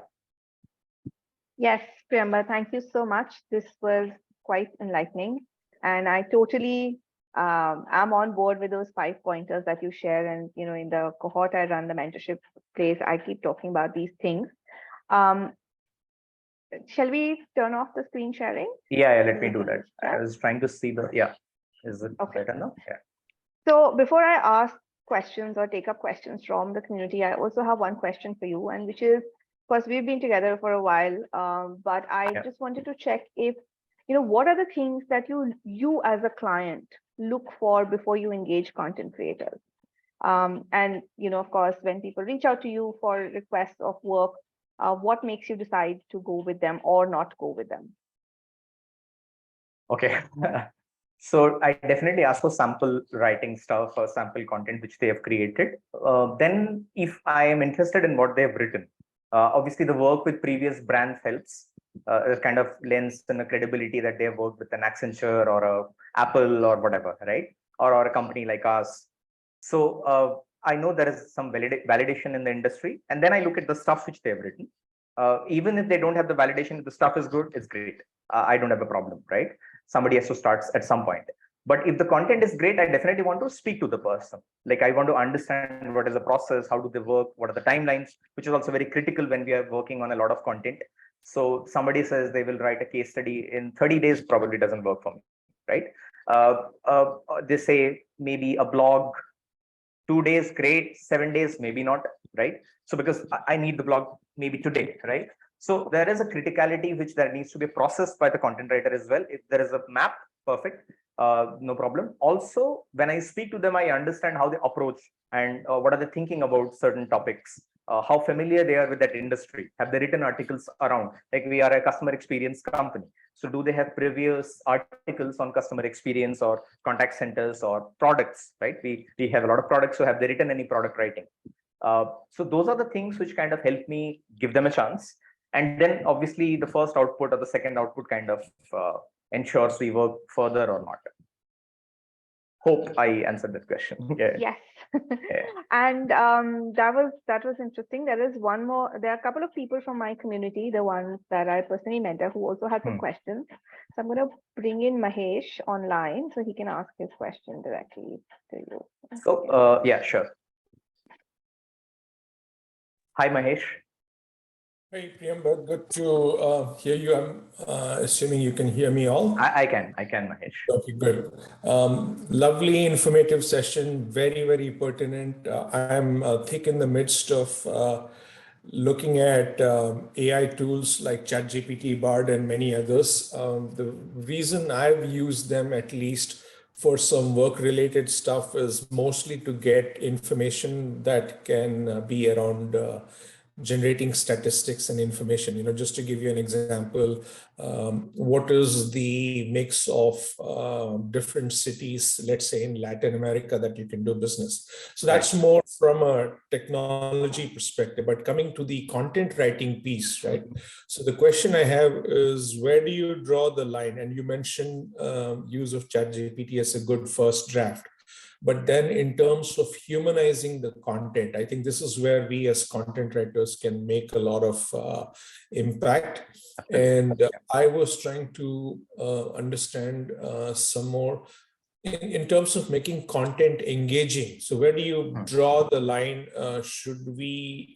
Speaker 1: Yes, Priyambad, thank you so much. This was quite enlightening. And I totally am on board with those 5 pointers that you share. And, in the cohort I run, the mentorship place, I keep talking about these things. Shall we turn off the screen sharing?
Speaker 2: Yeah, let me do that. I was trying to see is it
Speaker 1: okay.
Speaker 2: better now? Yeah.
Speaker 1: So before I ask questions or take up questions from the community, I also have one question for you, and which is, of course, we've been together for a while, but I just wanted to check if, what are the things that you as a client look for before you engage content creators? And, of course, when people reach out to you for requests of work, what makes you decide to go with them or not go with them?
Speaker 2: Okay. So I definitely ask for sample writing stuff or sample content which they have created. Then if I am interested in what they have written, obviously the work with previous brands helps. It kind of lends in a credibility that they have worked with an Accenture or a Apple or whatever, right? Or a company like us. So I know there is some validation in the industry, and then I look at the stuff which they have written. Even if they don't have the validation, if the stuff is good, it's great. I don't have a problem, right? Somebody has to start at some point. But if the content is great, I definitely want to speak to the person. Like I want to understand what is the process, how do they work, what are the timelines, which is also very critical when we are working on a lot of content. So somebody says they will write a case study in 30 days, probably doesn't work for me, right? They say maybe a blog 2 days, great. 7 days, maybe not, right? So because I need the blog maybe today, right? So there is a criticality which there needs to be processed by the content writer as well. If there is a map, perfect, no problem. Also, when I speak to them, I understand how they approach and what are they thinking about certain topics. How familiar they are with that industry. Have they written articles around? Like we are a customer experience company. So do they have previous articles on customer experience or contact centers or products, right? We have a lot of products. So have they written any product writing? So those are the things which kind of help me give them a chance. And then obviously the first output or the second output kind of ensures we work further or not. Hope I answered that question. Yeah.
Speaker 1: Yes.
Speaker 2: Yeah.
Speaker 1: And that was interesting. There is one more. There are a couple of people from my community, the ones that I personally mentor, who also had some questions. So I'm going to bring in Mahesh online so he can ask his question directly to you.
Speaker 2: So yeah, sure. Hi, Mahesh.
Speaker 3: Hey, Priyambad, good to hear you. I'm assuming you can hear me all.
Speaker 2: I can, Mahesh.
Speaker 3: Okay, good. Lovely, informative session, very, very pertinent. I'm thick in the midst of looking at AI tools like ChatGPT, Bard, and many others. The reason I've used them, at least for some work-related stuff, is mostly to get information that can be around generating statistics and information. Just to give you an example, what is the mix of different cities, let's say in Latin America, that you can do business? So that's more from a technology perspective. But coming to the content writing piece, right? So the question I have is, where do you draw the line? And you mentioned use of ChatGPT as a good first draft. But then in terms of humanizing the content, I think this is where we as content writers can make a lot of impact. And I was trying to understand some more in terms of making content engaging. So where do you draw the line? Should we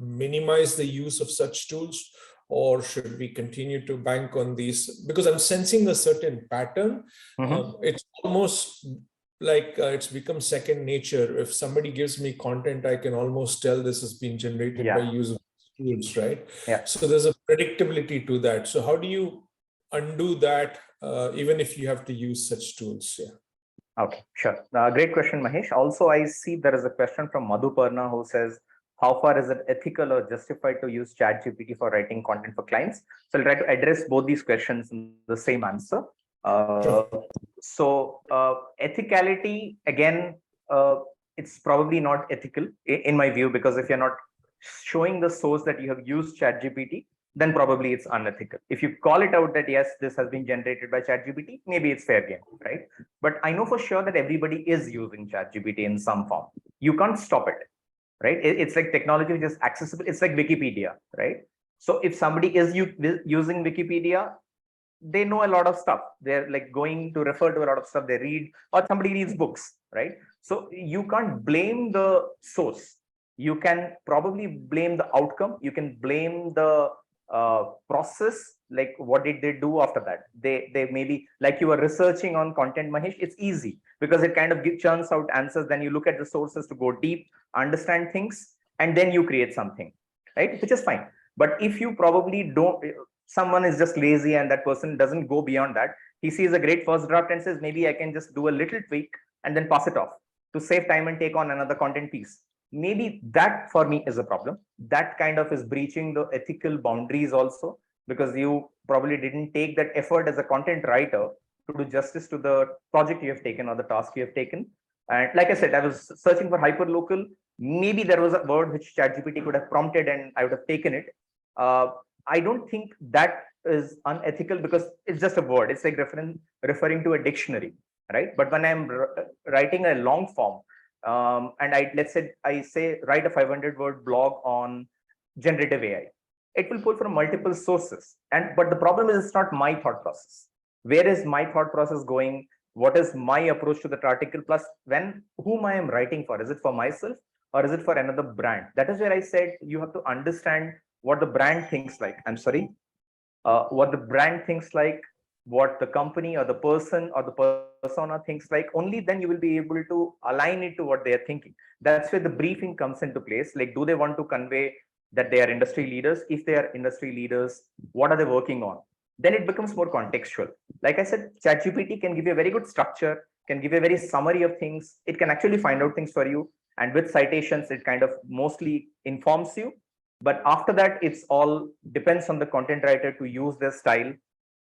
Speaker 3: minimize the use of such tools? Or should we continue to bank on these? Because I'm sensing a certain pattern. It's almost like it's become second nature. If somebody gives me content, I can almost tell this has been generated by use of tools, right? So there's a predictability to that. So how do you undo that, even if you have to use such tools?
Speaker 2: Okay, sure. Great question, Mahesh. Also, I see there is a question from Madhuparna who says, how far is it ethical or justified to use ChatGPT for writing content for clients? So I'll try to address both these questions in the same answer. So ethicality, again, it's probably not ethical in my view, because if you're not showing the source that you have used ChatGPT, then probably it's unethical. If you call it out that, yes, this has been generated by ChatGPT, maybe it's fair game, right? But I know for sure that everybody is using ChatGPT in some form. You can't stop it, right? It's like technology which is accessible. It's like Wikipedia, right? So if somebody is using Wikipedia, they know a lot of stuff. They're like going to refer to a lot of stuff they read, or somebody reads books, right? So you can't blame the source. You can probably blame the outcome. You can blame the process, like what did they do after that? They maybe, like you were researching on content, Mahesh, it's easy because it kind of churns out answers. Then you look at the sources to go deep, understand things, and then you create something, right? Which is fine. But if you probably don't, someone is just lazy and that person doesn't go beyond that, he sees a great first draft and says, maybe I can just do a little tweak and then pass it off to save time and take on another content piece. Maybe that for me is a problem. That kind of is breaching the ethical boundaries also, because you probably didn't take that effort as a content writer to do justice to the project you have taken or the task you have taken. And like I said, I was searching for hyperlocal. Maybe there was a word which ChatGPT could have prompted and I would have taken it. I don't think that is unethical because it's just a word. It's like referring to a dictionary, right? But when I'm writing a long form, and let's say I say write a 500-word blog on generative AI, it will pull from multiple sources. But the problem is, it's not my thought process. Where is my thought process going? What is my approach to that article? Plus, whom I am writing for? Is it for myself or is it for another brand? That is where I said you have to understand what the brand thinks like. I'm sorry, what the brand thinks like, what the company or the person or the persona thinks like. Only then you will be able to align it to what they are thinking. That's where the briefing comes into place. Like, do they want to convey that they are industry leaders? If they are industry leaders, what are they working on? Then it becomes more contextual. Like I said, ChatGPT can give you a very good structure, can give you a very summary of things. It can actually find out things for you. And with citations, it kind of mostly informs you. But after that, it's all depends on the content writer to use their style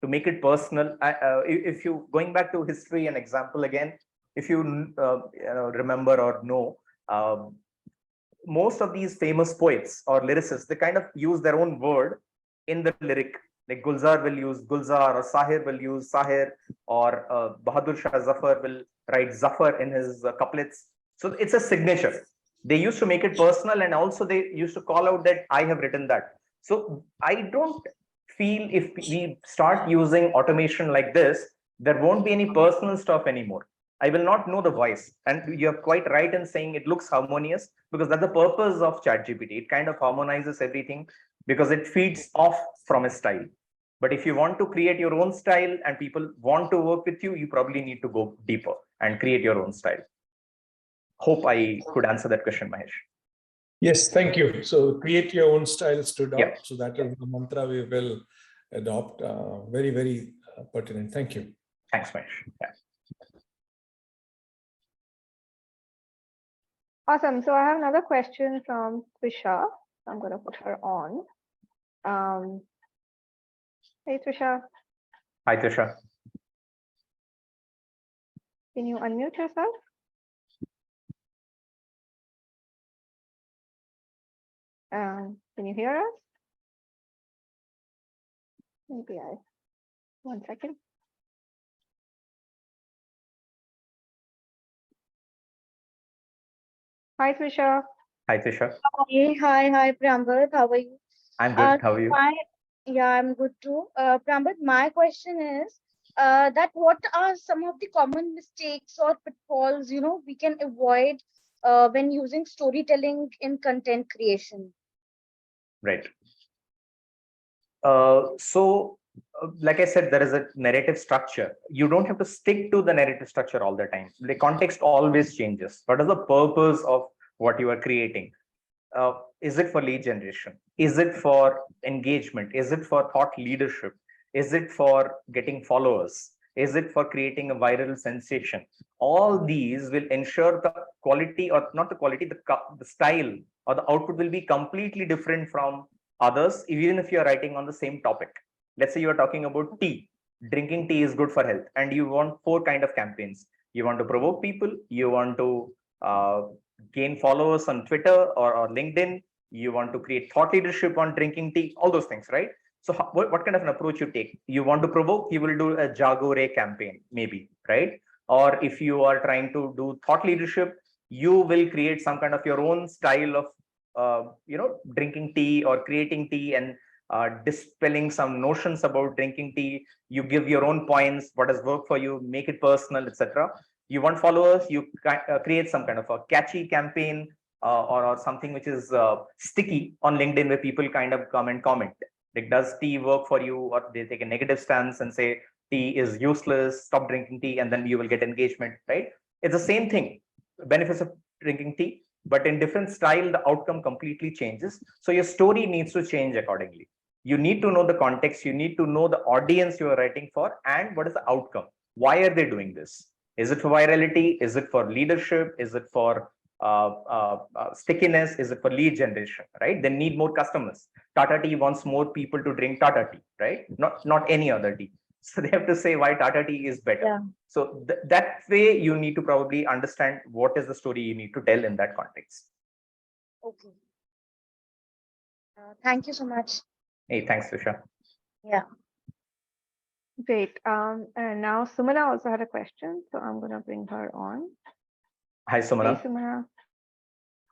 Speaker 2: to make it personal. If you going back to history and example again, if you remember or know, most of these famous poets or lyricists, they kind of use their own word in the lyric. Like Gulzar will use Gulzar, or Sahir will use Sahir, or Bahadur Shah Zafar will write Zafar in his couplets. So it's a signature. They used to make it personal, and also they used to call out that I have written that. So I don't feel if we start using automation like this, there won't be any personal stuff anymore. I will not know the voice. And you're quite right in saying it looks harmonious, because that's the purpose of ChatGPT. It kind of harmonizes everything because it feeds off from a style. But if you want to create your own style and people want to work with you, you probably need to go deeper and create your own style. Hope I could answer that question, Mahesh.
Speaker 3: Yes, thank you. So create your own style stood out.
Speaker 2: Yeah.
Speaker 3: So that is the mantra we will adopt. Very, very pertinent. Thank you.
Speaker 2: Thanks, Mahesh. Yeah.
Speaker 1: Awesome. So I have another question from Trisha. I'm going to put her on. Hey, Trisha,
Speaker 2: Hi, Trisha.
Speaker 1: can you unmute yourself? Can you hear us? Maybe one second. Hi, Trisha.
Speaker 2: Hi, Trisha.
Speaker 4: Hi, Priyambad. How are you?
Speaker 2: I'm good. How are you?
Speaker 4: Yeah, I'm good too. Priyambad, my question is that what are some of the common mistakes or pitfalls, we can avoid when using storytelling in content creation?
Speaker 2: Right. Like I said, there is a narrative structure. You don't have to stick to the narrative structure all the time. The context always changes. What is the purpose of what you are creating? Is it for lead generation? Is it for engagement? Is it for thought leadership? Is it for getting followers? Is it for creating a viral sensation? All these will ensure the quality, or not the quality, the style or the output will be completely different from others, even if you are writing on the same topic. Let's say you are talking about tea. Drinking tea is good for health, and you want 4 kind of campaigns. You want to provoke people, you want to gain followers on Twitter or LinkedIn, you want to create thought leadership on drinking tea, all those things, right? So what kind of an approach you take? You want to provoke, you will do a Jagore campaign, maybe, right? Or if you are trying to do thought leadership, you will create some kind of your own style of drinking tea or creating tea and dispelling some notions about drinking tea. You give your own points, what has worked for you, make it personal, etc. You want followers, you create some kind of a catchy campaign or something which is sticky on LinkedIn, where people kind of come and comment. Like, does tea work for you? Or they take a negative stance and say tea is useless, stop drinking tea, and then you will get engagement, right? It's the same thing, benefits of drinking tea, but in different style, the outcome completely changes. So your story needs to change accordingly. You need to know the context, you need to know the audience you are writing for, and what is the outcome. Why are they doing this? Is it for virality? Is it for leadership? Is it for stickiness? Is it for lead generation, right? They need more customers. Tata Tea wants more people to drink Tata Tea, right? Not any other tea. So they have to say why Tata Tea is better.
Speaker 4: Yeah.
Speaker 2: So that way you need to probably understand what is the story you need to tell in that context.
Speaker 4: Okay. Thank you so much.
Speaker 2: Hey, thanks, Trisha.
Speaker 4: Yeah.
Speaker 1: Great. And now Sumana also had a question, so I'm going to bring her on.
Speaker 2: Hi, Sumana.
Speaker 1: Hey, Sumana.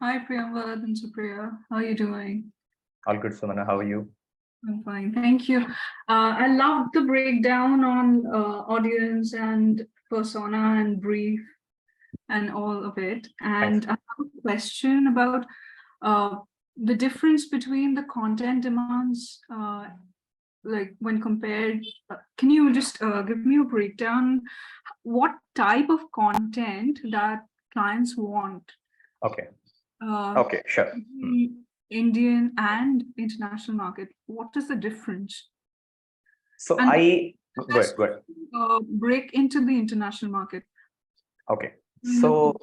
Speaker 5: Hi, Priyambad and Supriya. How are you doing?
Speaker 2: All good, Sumana. How are you?
Speaker 5: I'm fine, thank you. I loved the breakdown on audience and persona and brief and all of it. And I have a question about the difference between the content demands, like when compared. Can you just give me a breakdown? What type of content that clients want?
Speaker 2: Okay. Okay, sure.
Speaker 5: Indian and international market. What is the difference?
Speaker 2: So
Speaker 5: And
Speaker 2: go ahead.
Speaker 5: Break into the international market.
Speaker 2: Okay. So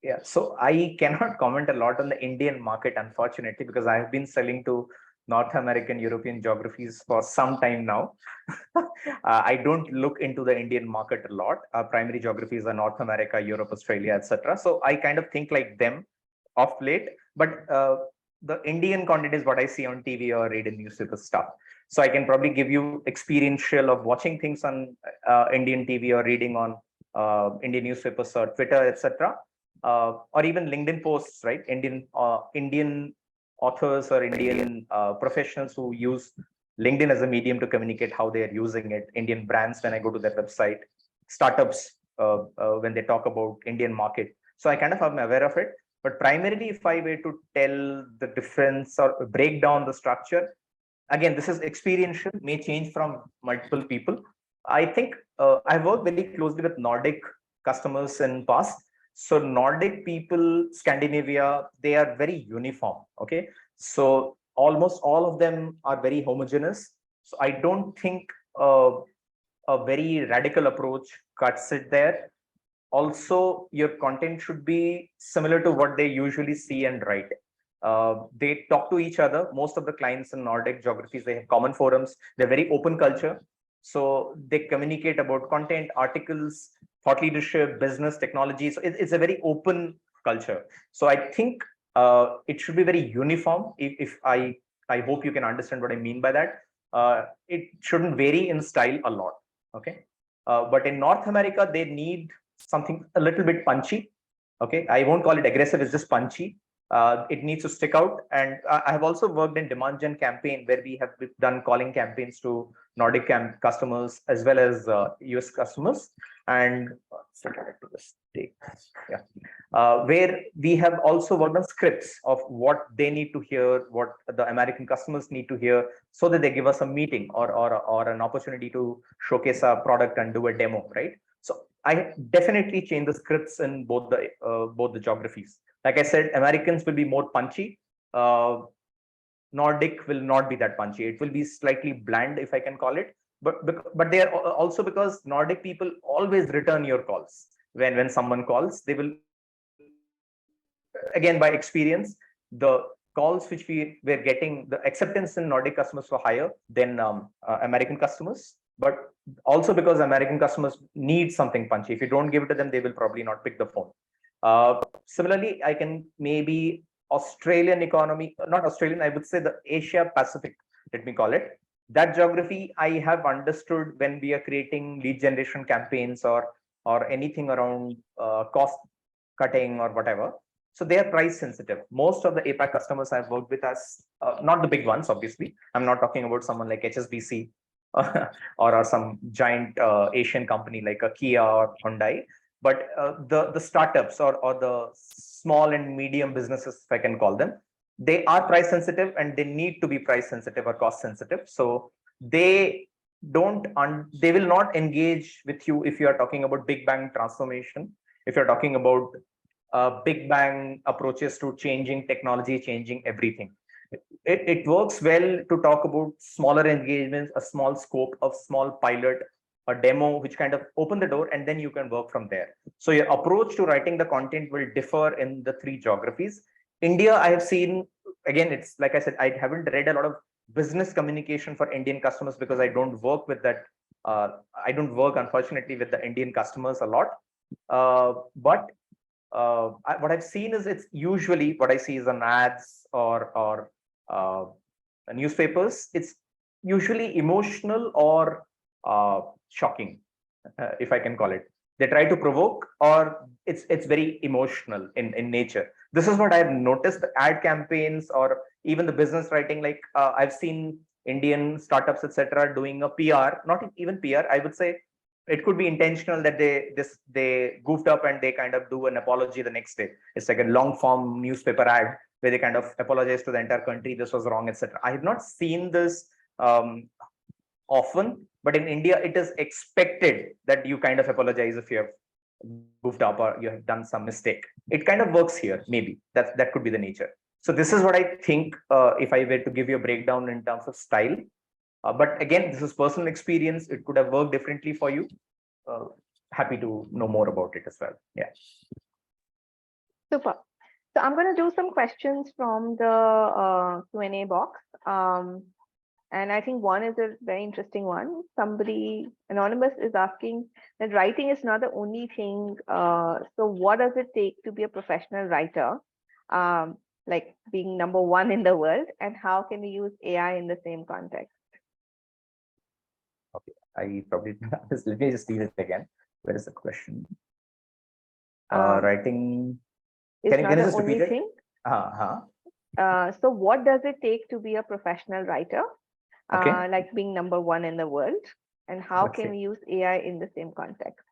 Speaker 2: yeah, so I cannot comment a lot on the Indian market, unfortunately, because I've been selling to North American, European geographies for some time now. I don't look into the Indian market a lot. Our primary geographies are North America, Europe, Australia, etc. So I kind of think like them of late, but the Indian content is what I see on TV or read in newspaper stuff. So I can probably give you experiential of watching things on Indian TV or reading on Indian newspapers or Twitter, etc. Or even LinkedIn posts, right? Indian authors or Indian professionals who use LinkedIn as a medium to communicate how they are using it. Indian brands, when I go to their website, startups, when they talk about Indian market. So I kind of am aware of it. But primarily, if I were to tell the difference or break down the structure, again, this is experiential, may change from multiple people. I think I worked very closely with Nordic customers in past. So Nordic people, Scandinavia, they are very uniform. Okay. So almost all of them are very homogeneous. So I don't think a very radical approach cuts it there. Also, your content should be similar to what they usually see and write. They talk to each other. Most of the clients in Nordic geographies, they have common forums. They're very open culture. So they communicate about content, articles, thought leadership, business, technology. So it's a very open culture. So I think it should be very uniform. If I hope you can understand what I mean by that. It shouldn't vary in style a lot. Okay. But in North America, they need something a little bit punchy. Okay. I won't call it aggressive. It's just punchy. It needs to stick out. And I have also worked in demand gen campaign where we have done calling campaigns to Nordic customers as well as US customers. And where we have also worked on scripts of what they need to hear, what the American customers need to hear, so that they give us a meeting or an opportunity to showcase a product and do a demo, right? So I definitely change the scripts in both the geographies. Like I said, Americans will be more punchy. Nordic will not be that punchy. It will be slightly bland, if I can call it. But they are also, because Nordic people always return your calls. When someone calls, they will, again, by experience, the calls which we were getting, the acceptance in Nordic customers were higher than American customers. But also because American customers need something punchy. If you don't give it to them, they will probably not pick the phone. Similarly, I can maybe Australian economy, not Australian, I would say the Asia Pacific, let me call it. That geography, I have understood when we are creating lead generation campaigns or anything around cost cutting or whatever. So they are price sensitive. Most of the APAC customers I've worked with us, not the big ones, obviously. I'm not talking about someone like HSBC or some giant Asian company like a Kia or Hyundai, but the startups or the small and medium businesses, if I can call them, they are price sensitive and they need to be price sensitive or cost sensitive. So they will not engage with you if you are talking about big bang transformation, if you're talking about big bang approaches to changing technology, changing everything. It works well to talk about smaller engagements, a small scope of small pilot, a demo, which kind of open the door, and then you can work from there. So your approach to writing the content will differ in the three geographies. India, I have seen, again, it's like I said, I haven't read a lot of business communication for Indian customers because I don't work with that. I don't work, unfortunately, with the Indian customers a lot. But what I've seen is, it's usually what I see is on ads or newspapers. It's usually emotional or shocking, if I can call it. They try to provoke, or it's very emotional in nature. This is what I've noticed. The ad campaigns or even the business writing, like I've seen Indian startups, etc., doing a PR, not even PR, I would say it could be intentional that they goofed up and they kind of do an apology the next day. It's like a long form newspaper ad where they kind of apologize to the entire country, this was wrong, etc. I have not seen this often, but in India, it is expected that you kind of apologize if you have goofed up or you have done some mistake. It kind of works here, maybe. That could be the nature. So this is what I think, if I were to give you a breakdown in terms of style. But again, this is personal experience. It could have worked differently for you. Happy to know more about it as well. Yeah.
Speaker 1: Super. So I'm going to do some questions from the Q&A box. And I think one is a very interesting one. Somebody, anonymous, is asking that writing is not the only thing. So what does it take to be a professional writer? Like being number one in the world, and how can we use AI in the same context?
Speaker 2: I probably let me just read it again. Where is the question? Writing.
Speaker 1: Is
Speaker 2: Can
Speaker 1: not
Speaker 2: you
Speaker 1: the
Speaker 2: just repeat
Speaker 1: only
Speaker 2: it?
Speaker 1: thing.
Speaker 2: Uh-huh.
Speaker 1: So what does it take to be a professional writer?
Speaker 2: Okay.
Speaker 1: Like being number one in the world? And how
Speaker 2: Okay.
Speaker 1: can we use AI in the same context?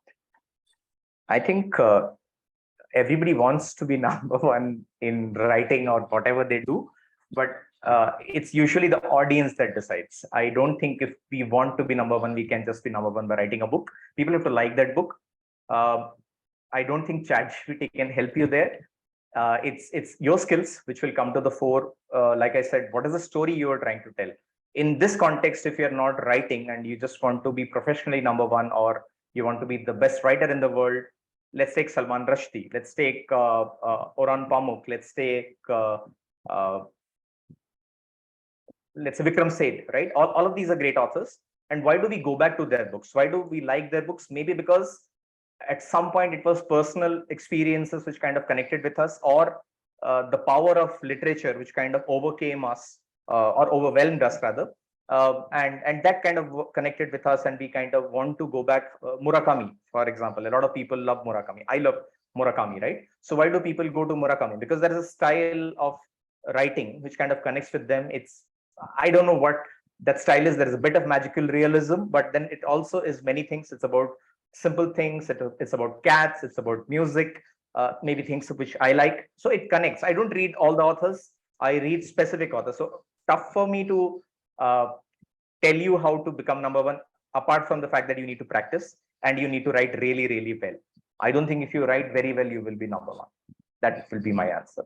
Speaker 2: I think everybody wants to be number one in writing or whatever they do, but it's usually the audience that decides. I don't think if we want to be number one, we can just be number one by writing a book. People have to like that book. I don't think ChatGPT can help you there. It's your skills which will come to the fore. Like I said, what is the story you are trying to tell? In this context, if you're not writing and you just want to be professionally number one, or you want to be the best writer in the world, let's take Salman Rushdie, let's take Orhan Pamuk, let's take let's say Vikram Seth, right? All of these are great authors. And why do we go back to their books? Why do we like their books? Maybe because at some point it was personal experiences which kind of connected with us, or the power of literature which kind of overcame us, or overwhelmed us rather. And that kind of connected with us, and we kind of want to go back. Murakami, for example, a lot of people love Murakami. I love Murakami, right? So why do people go to Murakami? Because there is a style of writing which kind of connects with them. I don't know what that style is. There is a bit of magical realism, but then it also is many things. It's about simple things. It's about cats. It's about music. Maybe things which I like. So it connects. I don't read all the authors. I read specific authors. So tough for me to tell you how to become number one, apart from the fact that you need to practice and you need to write really, really well. I don't think if you write very well, you will be number one. That will be my answer.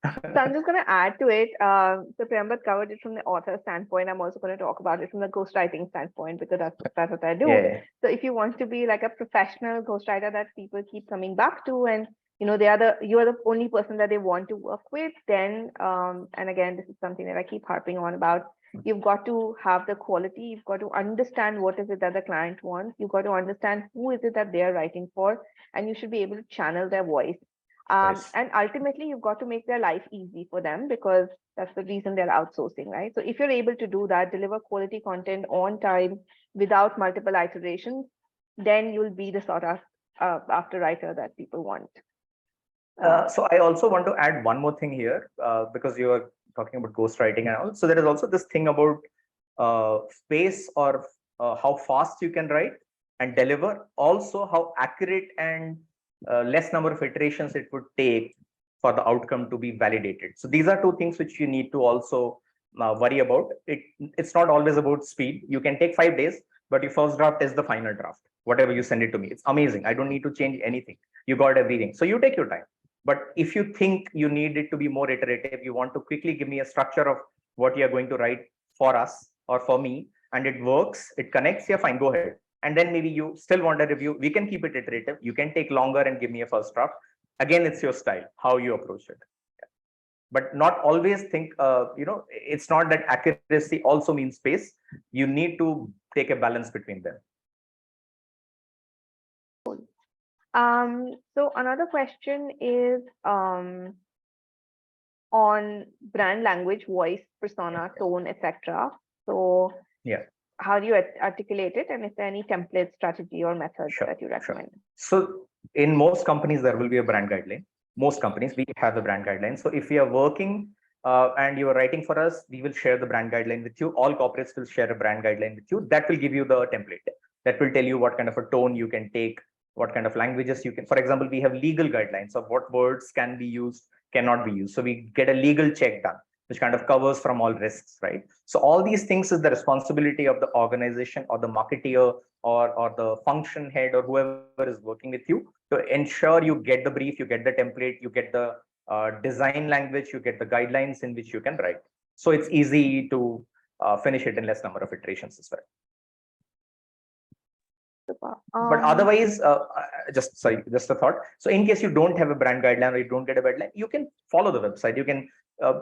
Speaker 1: So I'm just going to add to it. So Priyambad covered it from the author standpoint. I'm also going to talk about it from the ghostwriting standpoint, because that's what I do.
Speaker 2: Yeah.
Speaker 1: So if you want to be like a professional ghostwriter that people keep coming back to, and you are the only person that they want to work with, then and again, this is something that I keep harping on about. You've got to have the quality. You've got to understand what is it that the client wants. You've got to understand who is it that they are writing for, and you should be able to channel their voice.
Speaker 2: Nice.
Speaker 1: And ultimately, you've got to make their life easy for them, because that's the reason they're outsourcing, right? So if you're able to do that, deliver quality content on time without multiple iterations, then you'll be the sort of after writer that people want.
Speaker 2: So I also want to add one more thing here, because you are talking about ghostwriting and all. So there is also this thing about space, or how fast you can write and deliver. Also, how accurate and less number of iterations it would take for the outcome to be validated. So these are two things which you need to also worry about. It's not always about speed. You can take 5 days, but your first draft is the final draft. Whatever you send it to me, it's amazing. I don't need to change anything. You got everything. So you take your time. But if you think you need it to be more iterative, you want to quickly give me a structure of what you're going to write for us or for me, and it works, it connects, yeah, fine, go ahead. And then maybe you still want a review, we can keep it iterative. You can take longer and give me a first draft. Again, it's your style, how you approach it. But not always think, it's not that accuracy also means space. You need to take a balance between them.
Speaker 1: So another question is on brand language, voice, persona, tone, etc. So
Speaker 2: yeah,
Speaker 1: how do you articulate it, and is there any template, strategy, or method that you recommend?
Speaker 2: So in most companies, there will be a brand guideline. Most companies, we have a brand guideline. So if we are working and you are writing for us, we will share the brand guideline with you. All corporates will share a brand guideline with you. That will give you the template. That will tell you what kind of a tone you can take, what kind of languages you can. For example, we have legal guidelines of what words can be used, cannot be used. So we get a legal check done, which kind of covers from all risks, right? So all these things is the responsibility of the organization or the marketeer or the function head or whoever is working with you to ensure you get the brief, you get the template, you get the design language, you get the guidelines in which you can write. So it's easy to finish it in less number of iterations as well. But otherwise, just a thought. So in case you don't have a brand guideline or you don't get a guideline, you can follow the website. You can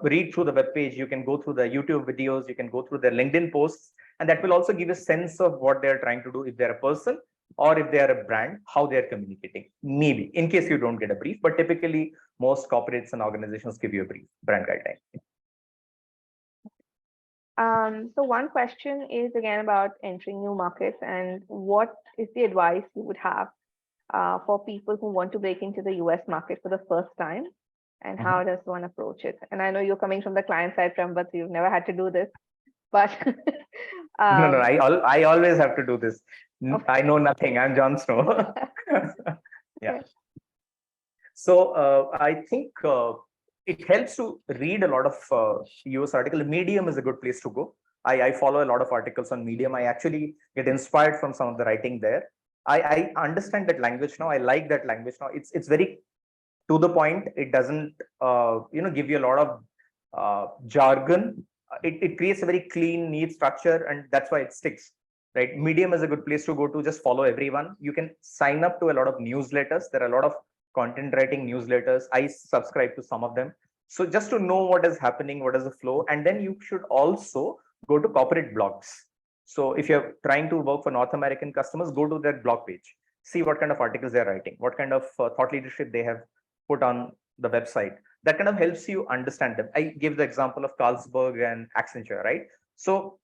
Speaker 2: read through the web page. You can go through the YouTube videos. You can go through their LinkedIn posts, and that will also give a sense of what they're trying to do. If they're a person or if they are a brand, how they're communicating. Maybe in case you don't get a brief, but typically most corporates and organizations give you a brief brand guideline.
Speaker 1: So one question is again about entering new markets, and what is the advice you would have for people who want to break into the US market for the first time, and how does one approach it? And I know you're coming from the client side, Priyambad, so you've never had to do this, but
Speaker 2: No, I always have to do this.
Speaker 1: Okay.
Speaker 2: I know nothing. I'm Jon Snow. Yeah.
Speaker 1: Okay.
Speaker 2: So I think it helps to read a lot of US article. Medium is a good place to go. I follow a lot of articles on Medium. I actually get inspired from some of the writing there. I understand that language now. I like that language now. It's very to the point. It doesn't give you a lot of jargon. It creates a very clean, neat structure, and that's why it sticks. Right? Medium is a good place to go to just follow everyone. You can sign up to a lot of newsletters. There are a lot of content writing newsletters. I subscribe to some of them. So just to know what is happening, what is the flow, and then you should also go to corporate blogs. So if you're trying to work for North American customers, go to their blog page, see what kind of articles they're writing, what kind of thought leadership they have put on the website. That kind of helps you understand them. I give the example of Carlsberg and Accenture, right? So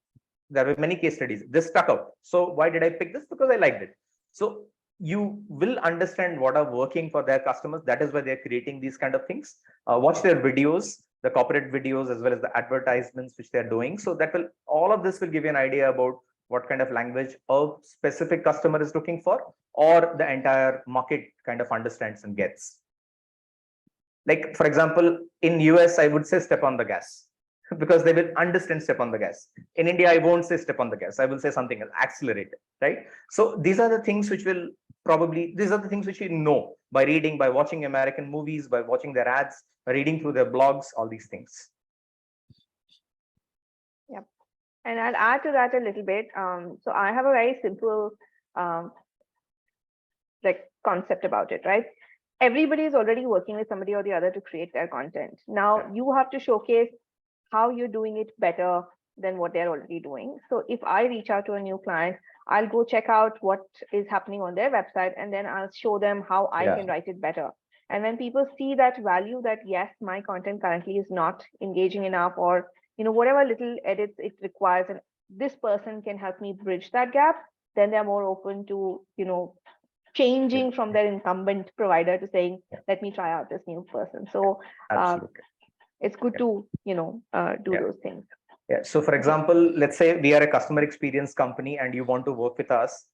Speaker 2: there were many case studies. This stuck out. So why did I pick this? Because I liked it. So you will understand what are working for their customers. That is why they're creating these kind of things. Watch their videos, the corporate videos, as well as the advertisements which they're doing. So that will, all of this will give you an idea about what kind of language a specific customer is looking for, or the entire market kind of understands and gets. Like, for example, in US, I would say step on the gas, because they will understand step on the gas. In India, I won't say step on the gas. I will say something else, accelerate, right? So these are the things which will probably, these are the things which you know by reading, by watching American movies, by watching their ads, by reading through their blogs, all these things.
Speaker 1: Yep. And I'll add to that a little bit. So I have a very simple like concept about it, right? Everybody is already working with somebody or the other to create their content. Now you have to showcase how you're doing it better than what they're already doing. So if I reach out to a new client, I'll go check out what is happening on their website, and then I'll show them how I can write it better. And when people see that value, that yes, my content currently is not engaging enough, or whatever little edits it requires, and this person can help me bridge that gap, then they're more open to changing from their incumbent provider to saying, let me try out this new person. So it's good to do those things.
Speaker 2: Yeah. So for example, let's say we are a customer experience company and you want to work with us.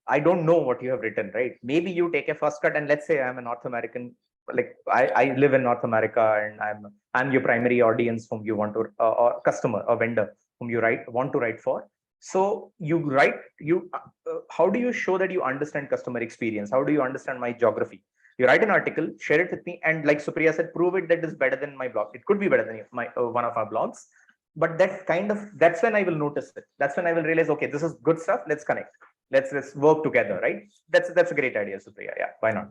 Speaker 2: I don't know what you have written, right? Maybe you take a first cut, and let's say I'm a North American, like I live in North America, and I'm your primary audience whom you want to, or customer or vendor whom you want to write for. So you write, how do you show that you understand customer experience? How do you understand my geography? You write an article, share it with me, and like Supriya said, prove it that is better than my blog. It could be better than my one of our blogs, but that's when I will notice it. That's when I will realize, okay, this is good stuff. Let's connect. Let's work together, right? That's a great idea, Supriya. Yeah, why not?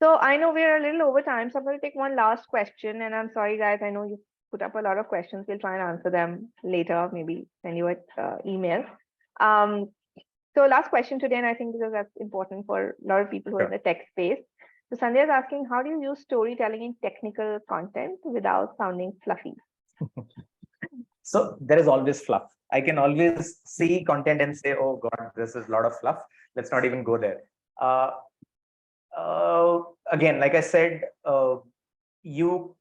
Speaker 1: So I know we're a little over time, so I'm going to take one last question, and I'm sorry, guys. I know you put up a lot of questions. We'll try and answer them later. Maybe send you an email. So last question today, and I think because that's important for a lot of people who are in the tech space. So Sandhya is asking, how do you use storytelling in technical content without sounding fluffy?
Speaker 2: So there is always fluff. I can always see content and say, oh God, this is a lot of fluff. Let's not even go there. Again, like I said, you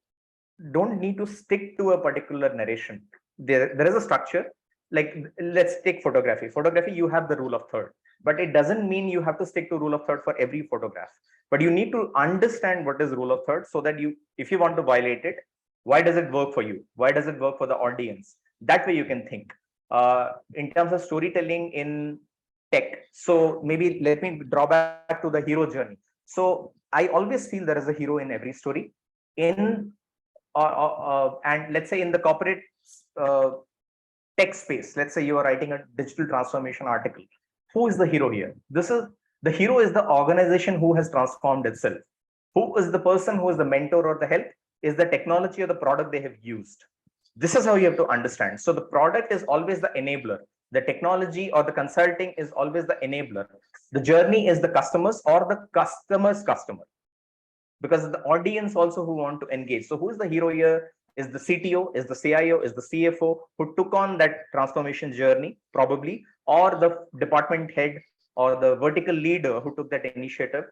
Speaker 2: don't need to stick to a particular narration. There is a structure. Like, let's take photography. Photography, you have the rule of third, but it doesn't mean you have to stick to rule of third for every photograph. But you need to understand what is rule of third, so that if you want to violate it, why does it work for you? Why does it work for the audience? That way you can think. In terms of storytelling in tech, so maybe let me draw back to the hero journey. So I always feel there is a hero in every story. And let's say in the corporate tech space, let's say you are writing a digital transformation article. Who is the hero here? The hero is the organization who has transformed itself. Who is the person who is the mentor or the help? Is the technology or the product they have used. This is how you have to understand. So the product is always the enabler. The technology or the consulting is always the enabler. The journey is the customers or the customer's customer, because the audience also who want to engage. So who is the hero here? is the CTO, is the CIO, is the CFO who took on that transformation journey, probably, or the department head or the vertical leader who took that initiative.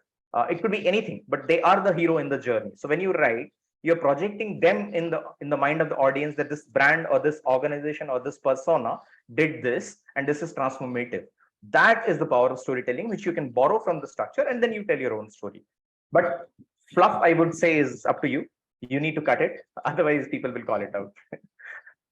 Speaker 2: It could be anything, but they are the hero in the journey. So when you write, you're projecting them in the mind of the audience that this brand or this organization or this persona did this, and this is transformative. That is the power of storytelling, which you can borrow from the structure, and then you tell your own story. But fluff, I would say, is up to you. You need to cut it, otherwise people will call it out.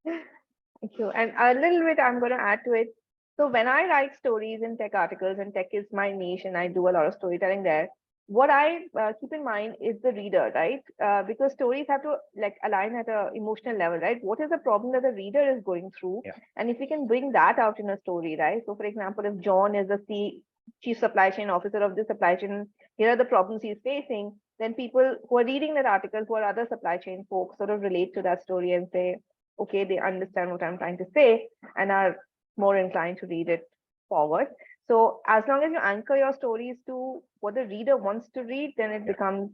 Speaker 1: Thank you. And a little bit I'm going to add to it. So when I write stories in tech articles, and tech is my niche, and I do a lot of storytelling there, what I keep in mind is the reader, right? Because stories have to like align at an emotional level, right? What is the problem that the reader is going through?
Speaker 2: Yeah.
Speaker 1: And if we can bring that out in a story, right? So for example, if John is the chief supply chain officer of the supply chain, here are the problems he's facing, then people who are reading that article, who are other supply chain folks, sort of relate to that story and say, okay, they understand what I'm trying to say and are more inclined to read it forward. So as long as you anchor your stories to what the reader wants to read, then it becomes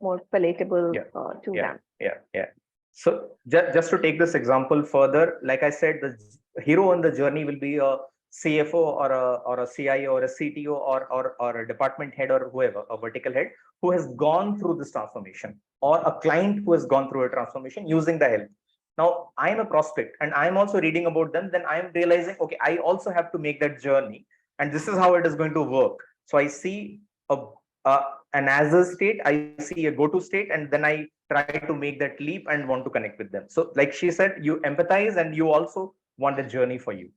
Speaker 1: more palatable to them.
Speaker 2: Yeah. So just to take this example further, like I said, the hero on the journey will be a CFO or a CIO or a CTO or a department head or whoever, a vertical head who has gone through this transformation, or a client who has gone through a transformation using the help. Now I'm a prospect and I'm also reading about them. Then I'm realizing, okay, I also have to make that journey, and this is how it is going to work. So I see an as a state, I see a go-to state, and then I try to make that leap and want to connect with them. So like she said, you empathize and you also want a journey for you.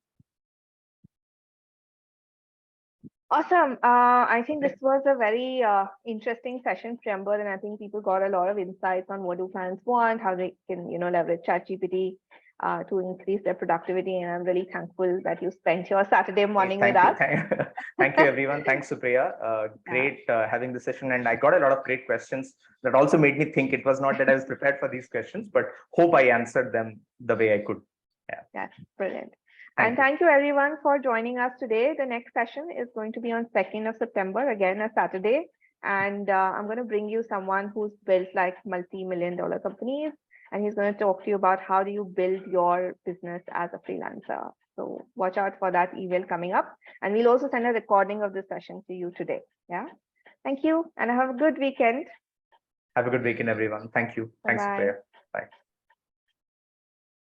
Speaker 1: Awesome. I think this was a very interesting session, Priyambad, and I think people got a lot of insights on what do clients want, how they can, leverage ChatGPT to increase their productivity. And I'm really thankful that you spent your Saturday morning with us.
Speaker 2: Thank you, everyone. Thanks, Supriya. Great having the session, and I got a lot of great questions that also made me think. It was not that I was prepared for these questions, but hope I answered them the way I could.
Speaker 1: Yeah, brilliant. Thank you everyone for joining us today. The next session is going to be on 2nd of September, again a Saturday. And I'm going to bring you someone who's built like multi-million-dollar companies. And he's going to talk to you about how do you build your business as a freelancer. So watch out for that email coming up. And we'll also send a recording of this session to you today. Yeah. Thank you. And have a good weekend.
Speaker 2: Have a good weekend, everyone. Thank you.
Speaker 1: Bye-bye.
Speaker 2: Thanks, Supriya. Bye.